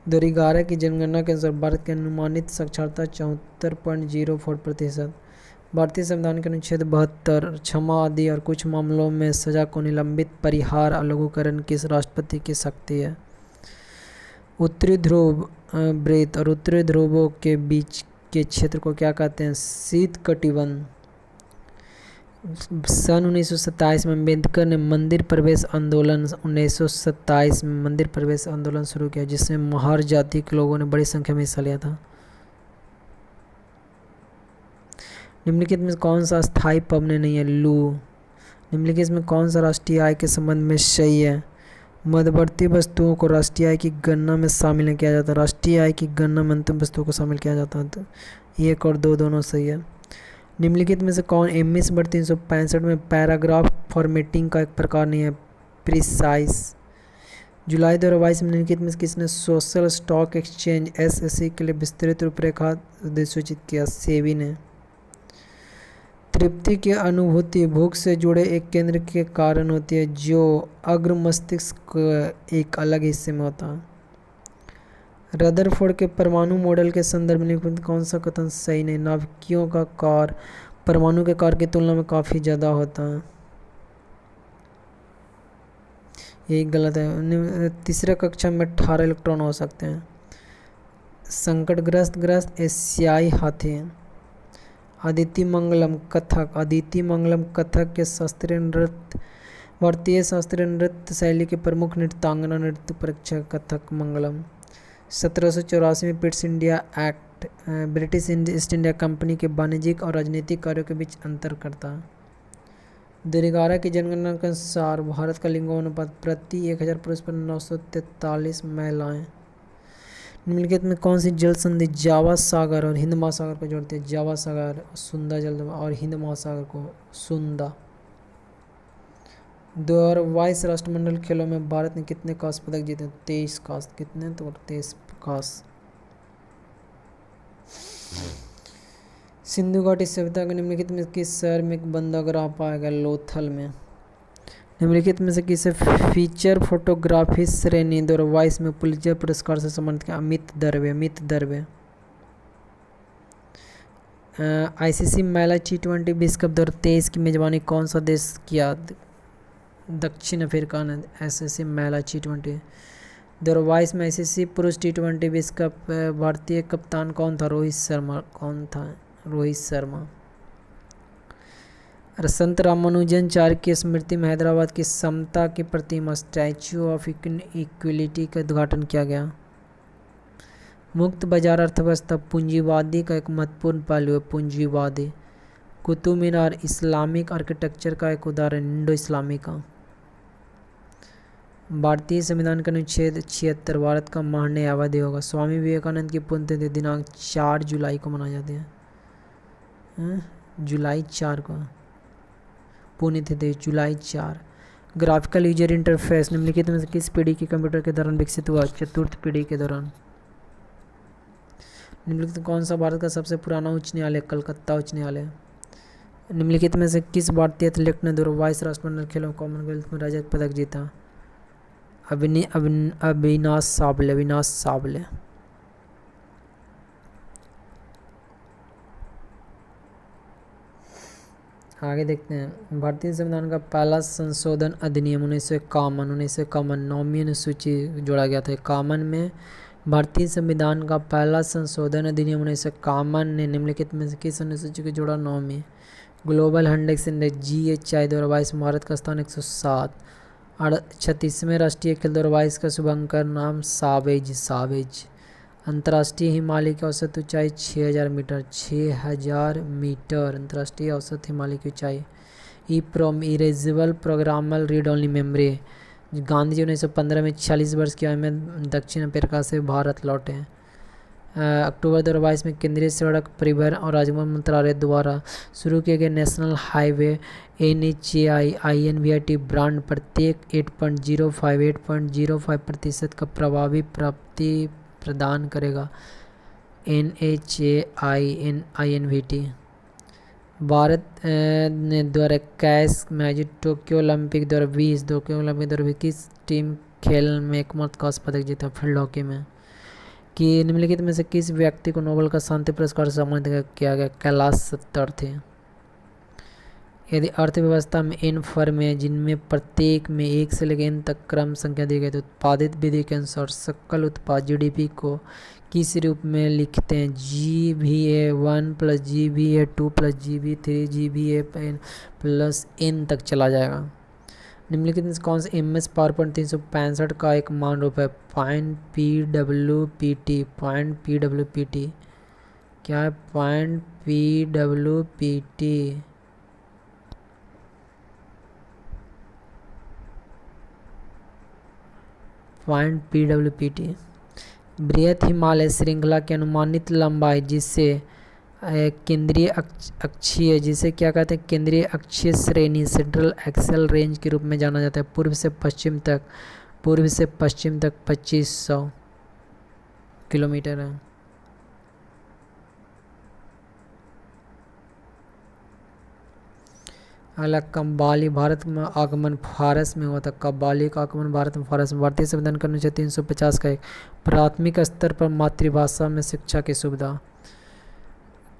2011 की जनगणना के अनुसार भारत की अनुमानित साक्षरता 74.04%। भारतीय संविधान के अनुच्छेद 72 क्षमा आदि और कुछ मामलों में सजा को निलंबित परिहार और लघुकरण किस राष्ट्रपति की शक्ति है? उत्तरी ध्रुव वृत्त और उत्तरी ध्रुवों के बीच के क्षेत्र को क्या कहते हैं? शीत कटिबंध। सन 1927 में अम्बेडकर ने मंदिर प्रवेश आंदोलन 1927 में मंदिर प्रवेश आंदोलन शुरू किया जिसमें महार जाति के लोगों ने बड़ी संख्या में हिस्सा लिया था। निम्नलिखित में कौन सा स्थायी पवने नहीं है? लू। निम्नलिखित में कौन सा राष्ट्रीय आय के संबंध में सही है? मध्यवर्ती वस्तुओं को राष्ट्रीय आय की गणना में शामिल नहीं किया जाता। राष्ट्रीय आय की गणना में अंतिम वस्तुओं को शामिल किया जाता है। तो 1 और 2 दोनों सही है। निम्नलिखित में से कौन MS वर्ड 365 में पैराग्राफ फॉर्मेटिंग का एक प्रकार नहीं है? प्रिसाइज। जुलाई 2022 में निम्नलिखित में किसने सोशल स्टॉक एक्सचेंज SSE के लिए विस्तृत रूपरेखा अधिसूचित किया? सेबी ने। तृप्ति की अनुभूति भूख से जुड़े एक केंद्र के कारण होती है जो अग्र मस्तिष्क के एक अलग हिस्से में होता है। रदरफोर्ड के परमाणु मॉडल के संदर्भ में कौन सा कथन सही नहीं? नाभिकों का कार्य परमाणु के कार्य की तुलना में काफ़ी ज़्यादा होता है। यही गलत है। तीसरे कक्षा में 18 इलेक्ट्रॉन हो सकते हैं। संकटग्रस्त एशियाई हाथी। अदिति मंगलम कथक के शास्त्रीय नृत्य भारतीय शास्त्रीय नृत्य शैली के प्रमुख नृत्यांगना नृत्य परीक्षा कथक मंगलम। 1784 में Pitt's India act British east India company के वाणिज्यिक और राजनीतिक कार्यों के बीच अंतर करता है। 2011 की जनगणना के अनुसार भारत का लिंगानुपात प्रति 1000 पुरुष पर 943 महिलाएं। निम्नलिखित में कौन सी जल संधि जावा सागर और हिंद महासागर को जोड़ती है? जावा सागर सुंदा जल और हिंद महासागर को सुंदा। 2022 राष्ट्रमंडल खेलों में भारत ने कितने कांस्य पदक जीते? 23 कांस्य। कितने? तो 23 कांस्य। सिंधु घाटी सभ्यता के निम्नलिखित में किस शहर में एक बंदरगाह पाया गया? लोथल में। निम्नलिखित में से किसे फीचर फोटोग्राफी श्रेणी 2022 में पुलित्जर पुरस्कार से सम्मानित किया? अमित दर्वे। आईसीसी महिला T20 विश्व कप 2023 की मेजबानी कौन सा देश किया? दक्षिण अफ्रीका ने आईसीसी महिला T20 2022 में आईसीसी पुरुष T20 विश्व कप भारतीय कप्तान कौन था? रोहित शर्मा। संत रामानुजन चार्य की स्मृति में हैदराबाद की समता की प्रतिमा स्टैच्यू ऑफ इक्विलिटी का उद्घाटन किया गया। मुक्त बाजार अर्थव्यवस्था पूंजीवादी का एक महत्वपूर्ण पहलू है। पूंजीवादी। कुतुब मीनार इस्लामिक आर्किटेक्चर का एक उदाहरण, इंडो इस्लामी का। भारतीय संविधान का अनुच्छेद 76 भारत का महान्यायवादी होगा। स्वामी विवेकानंद की पुण्यतिथि दिनांक 4 जुलाई को मनाई जाती है। जुलाई 4 को पुण्यतिथि जुलाई 4। ग्राफिकल यूजर इंटरफेस निम्नलिखित में से किस पीढ़ी के कंप्यूटर के दौरान विकसित हुआ? चतुर्थ पीढ़ी के दौरान। निम्नलिखित कौन सा भारत का सबसे पुराना उच्च न्यायालय? कलकत्ता उच्च न्यायालय। निम्नलिखित में से किस भारतीय एथलीट ने 2022 राष्ट्रमंडल खेलों कॉमनवेल्थ में रजत पदक जीता? अविनाश साबले। आगे देखते हैं। भारतीय संविधान का पहला संशोधन अधिनियम 1951 नौवीं अनुसूची जोड़ा गया था। 51 में भारतीय संविधान का पहला संशोधन अधिनियम 1951 ने निम्नलिखित में से किस अनुसूची को जोड़ा? 9वीं। ग्लोबल इंडेक्स GHI 2022 में भारत का स्थान 107। 36वें राष्ट्रीय खेल 2022 का शुभंकर नाम सावेज। अंतर्राष्ट्रीय हिमालय की औसत ऊंचाई 6000 मीटर। अंतर्राष्ट्रीय औसत हिमालय की ऊंचाई। EEPROM erasable programmable read only memory. Gandhi ji 1915 में 46 वर्ष की आयु में दक्षिण अफ्रीका से भारत लौटे। अक्टूबर 2022 में केंद्रीय सड़क परिवहन और राजमार्ग मंत्रालय द्वारा शुरू किए गए national highway NHAI INVIT brand प्रत्येक 8.05% का प्रभावी प्राप्ति प्रदान करेगा। NHAI INVT भारत ने 2021 में टोक्यो ओलंपिक 2020 किस टीम खेल में एकमात्र कांस्य पदक जीता? फील्ड हॉकी में। कि निम्नलिखित में से किस व्यक्ति को नोबेल का शांति पुरस्कार से सम्मानित किया गया? कैलाश सत्यार्थी। यदि अर्थव्यवस्था में n फर्म है जिनमें प्रत्येक में 1 से लेकर n तक क्रम संख्या दी गई तो उत्पादित विधि के अनुसार सकल उत्पाद GDP को किस रूप में लिखते हैं? GVA1 + GVA2 + GV3 GVAn + n तक चला जाएगा। निम्नलिखित में कौन सा MS पावरपॉइंट 365 का एक मान रूप है? Point PWPT। क्या है पॉइंट PWPT? पॉइंट PWPT बृहत हिमालय श्रृंखला की अनुमानित लंबाई जिसे केंद्रीय अक्षीय जिसे क्या कहते हैं? केंद्रीय अक्षीय श्रेणी सेंट्रल एक्सेल रेंज के रूप में जाना जाता है। पूर्व से पश्चिम तक 2500 किलोमीटर है। अगला कव्वाली भारत में आगमन फारस में हुआ था। कव्वाली का आगमन भारत में फारस में। भारतीय संविधान का अनुच्छेद 350 का एक प्राथमिक स्तर पर मातृभाषा में शिक्षा की सुविधा।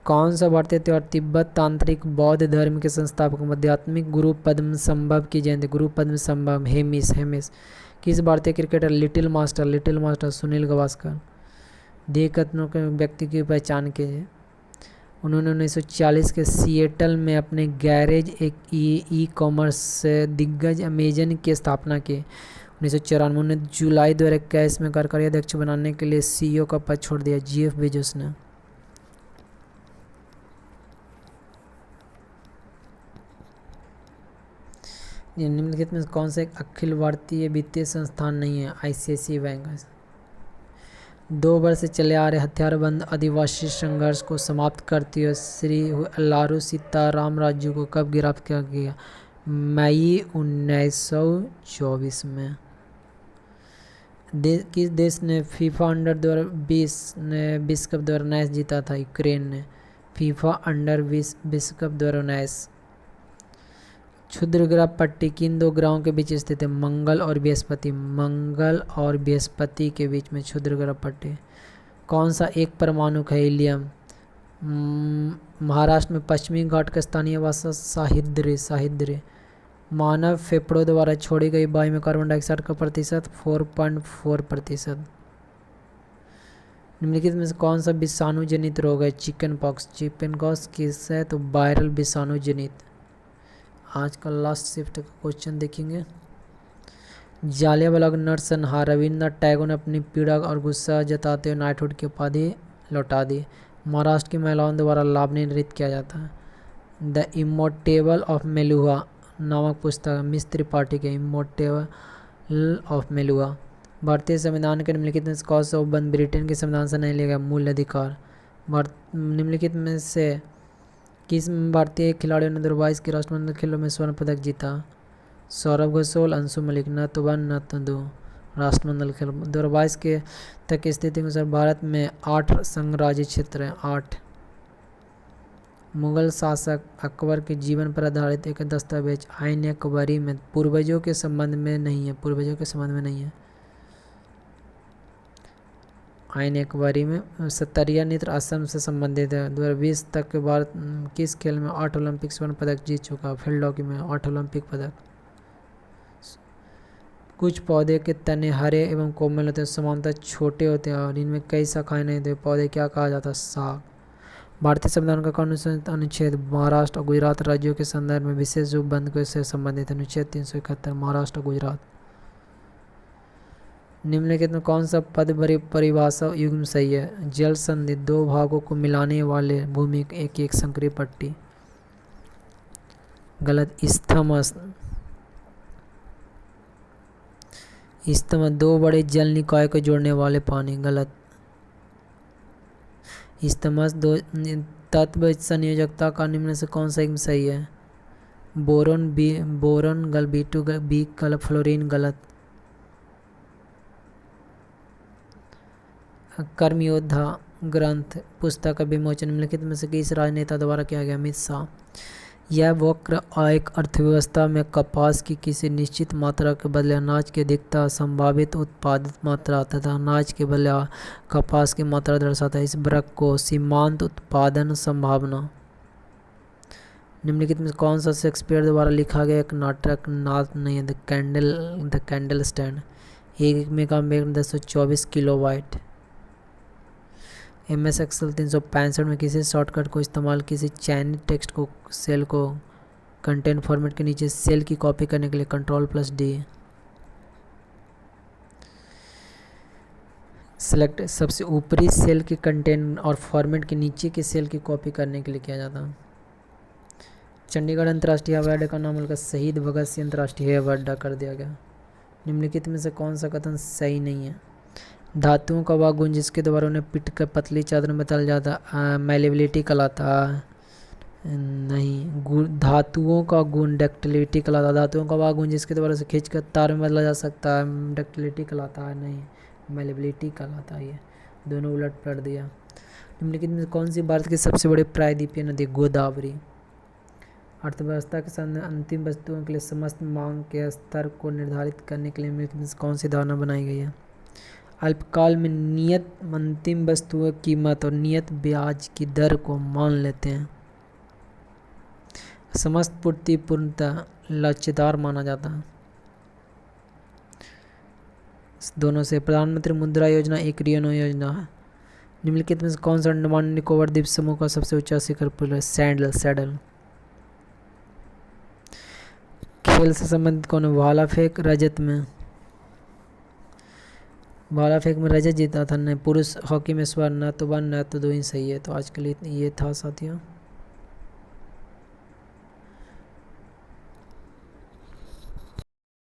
कौन सा भारतीय त्योहार तिब्बत तांत्रिक बौद्ध धर्म के संस्थापक आध्यात्मिक गुरु पद्मसंभव की जयंती? गुरु पद्मसंभव हेमिस। किस भारतीय cricketer little master Sunil Gavaskar देखतनों के व्यक्ति की पहचान की है? उन्होंने 1940 के सिएटल में अपने गैरेज एक ई-कॉमर्स दिग्गज अमेजन की स्थापना की। 1994 में जुलाई 2021 में कार्यकारी अध्यक्ष बनाने के लिए CEO का पद छोड़ दिया Jeff Bezos ने। निम्नलिखित में कौन सा एक अखिल भारतीय वित्तीय संस्थान नहीं है? ICICI bank. 2 वर्ष से चले आ रहे हथियारबंद आदिवासी संघर्ष को समाप्त करते हुए श्री लारू सीताराम राजू को कब गिरफ्तार किया गया? मई 1924 में। किस देश ने फीफा अंडर 20 ने विश्व कप 2019 जीता था? यूक्रेन ने। फीफा अंडर 20 विश्व कप 2019। क्षुद्र ग्रह पट्टी किन दो ग्रहों के बीच स्थित है? मंगल और बृहस्पति। मंगल और बृहस्पति के बीच में क्षुद्र ग्रह पट्टी। कौन सा एक परमाणु है? हीलियम। महाराष्ट्र में पश्चिमी घाट का स्थानीय भाषा साहिद्री। मानव फेफड़ों द्वारा छोड़ी गई वायु में कार्बन डाइऑक्साइड का प्रतिशत 4.4%। निम्नलिखित में से कौन सा विषाणु जनित रोग है? Chicken pox. किस है? तो वायरल विषाणु जनित। आज का लास्ट शिफ्ट का क्वेश्चन देखेंगे। जालियांवाला बाग नरसंहार। रविन्द्रनाथ टैगोर ने अपनी पीड़ा और गुस्सा जताते हुए नाइटहुड की उपाधि लौटा दी। महाराष्ट्र की महिलाओं द्वारा लावणी नृत्य किया जाता है। द इमोर्टेबल ऑफ मेलुहा नामक पुस्तक मिस त्रिपाठी के इमोर्टेबल ऑफ मेलुहा। भारतीय संविधान के निम्नलिखित में कौन सा उपबंध ब्रिटेन के संविधान से नहीं लिया गया? मूल अधिकार। निम्नलिखित में से किस भारतीय खिलाड़ियों ने 2022 के राष्ट्रमंडल खेलों में स्वर्ण पदक जीता? सौरभ घोषाल, अंशु मलिक। न तो 1 न तो 2 राष्ट्रमंडल खेल 2022 के तक की स्थिति के अनुसार भारत में 8 संघराज्य क्षेत्र हैं। 8। मुगल शासक अकबर के जीवन पर आधारित एक दस्तावेज आईन अकबरी में पूर्वजों के संबंध में नहीं है। आईन अकबरी में सत्तरिया नृत्य असम से संबंधित है। 2020 तक के भारत किस खेल में 8 ओलंपिक स्वर्ण पदक जीत चुका? फील्ड हॉकी में 8 ओलंपिक पदक। कुछ पौधे के तने हरे एवं कोमल होते हैं, सामान्यतः छोटे होते हैं और इनमें कई शाखाएं नहीं होती। पौधे क्या कहा जाता है? साग। भारतीय संविधान का कौन सा अनुच्छेद महाराष्ट्र और गुजरात राज्यों के संदर्भ में विशेष उपबंध से संबंधित? अनुच्छेद 371 महाराष्ट्र और गुजरात। निम्नलिखित में कौन सा पद भरी परिभाषा युग्म सही है? जल संधि 2 भागों को मिलाने वाले भूमि एक संकरी पट्टी। गलत। इस्थमस 2 बड़े जल निकाय को जोड़ने वाले पानी। गलत। इस्थमस 2 तत्व संयोजकता का निम्न से कौन सा युग्म सही है? बोरोन गल B2 B गलत। फ्लोरीन गलत। कर्मयोद्धा ग्रंथ पुस्तक का विमोचन निम्नलिखित में से किस राजनेता द्वारा किया गया? अमित शाह। यह वक्र एक अर्थव्यवस्था में कपास की किसी निश्चित मात्रा के बदले अनाज की अधिकता संभावित उत्पादित मात्रा तथा अनाज के बदले कपास की मात्रा दर्शाता है। इस वक्र को सीमांत उत्पादन संभावना। निम्नलिखित में कौन सा शेक्सपियर द्वारा लिखा गया एक नाटक नाद नहीं है? The candle stand. 1 megabyte 224 kilobyte. MS Excel 365 में किसी शॉर्टकट को इस्तेमाल किसी चयनित टेक्स्ट को सेल को कंटेंट फॉर्मेट के नीचे सेल की कॉपी करने के लिए Ctrl+D। सेलेक्ट सबसे ऊपरी सेल के कंटेंट और फॉर्मेट के नीचे के सेल की कॉपी करने के लिए किया जाता है। चंडीगढ़ अंतर्राष्ट्रीय हवाई अड्डे का नाम हल्का शहीद भगत सिंह अंतर्राष्ट्रीय हवाई अड्डा कर दिया गया। निम्नलिखित में से कौन सा कथन सही नहीं है? धातुओं का वह गुण जिसके द्वारा उन्हें पिट कर पतली चादर में बदल जाता मैलेबिलिटी कहलाता नहीं। धातुओं का गुण डक्टिलिटी कहलाता। धातुओं का वह गुण जिसके द्वारा से खींचकर तार में बदला जा सकता है डक्टिलिटी कहलाता है नहीं, मैलेबिलिटी कहलाता है। ये दोनों उलट पलट दिया। निम्नलिखित में कौन सी भारत की सबसे बड़ी प्रायद्वीपीय नदी? गोदावरी। अर्थव्यवस्था के सामने अंतिम वस्तुओं के लिए समस्त मांग के स्तर को निर्धारित करने के लिए निम्नलिखित में कौन सी धारणा बनाई गई है? अल्पकाल में नियत अंतिम वस्तुओं की कीमत और नियत ब्याज की दर को मान लेते हैं। समस्त पूर्ति पूर्णतः लचीदार माना जाता है। दोनों से प्रधानमंत्री मुद्रा योजना एक रियो योजना है। निम्नलिखित में से कौन सा अंडमान निकोबार द्वीप समूह का सबसे ऊंचा शिखर पुल है? सैडल। खेल से संबंधित कौन है? भाला फेंक रजत में रजत जीता था। पुरुष हॉकी में स्वर्ण न तो 1 न तो 2 ही सही है। तो आज के लिए ये था साथियों।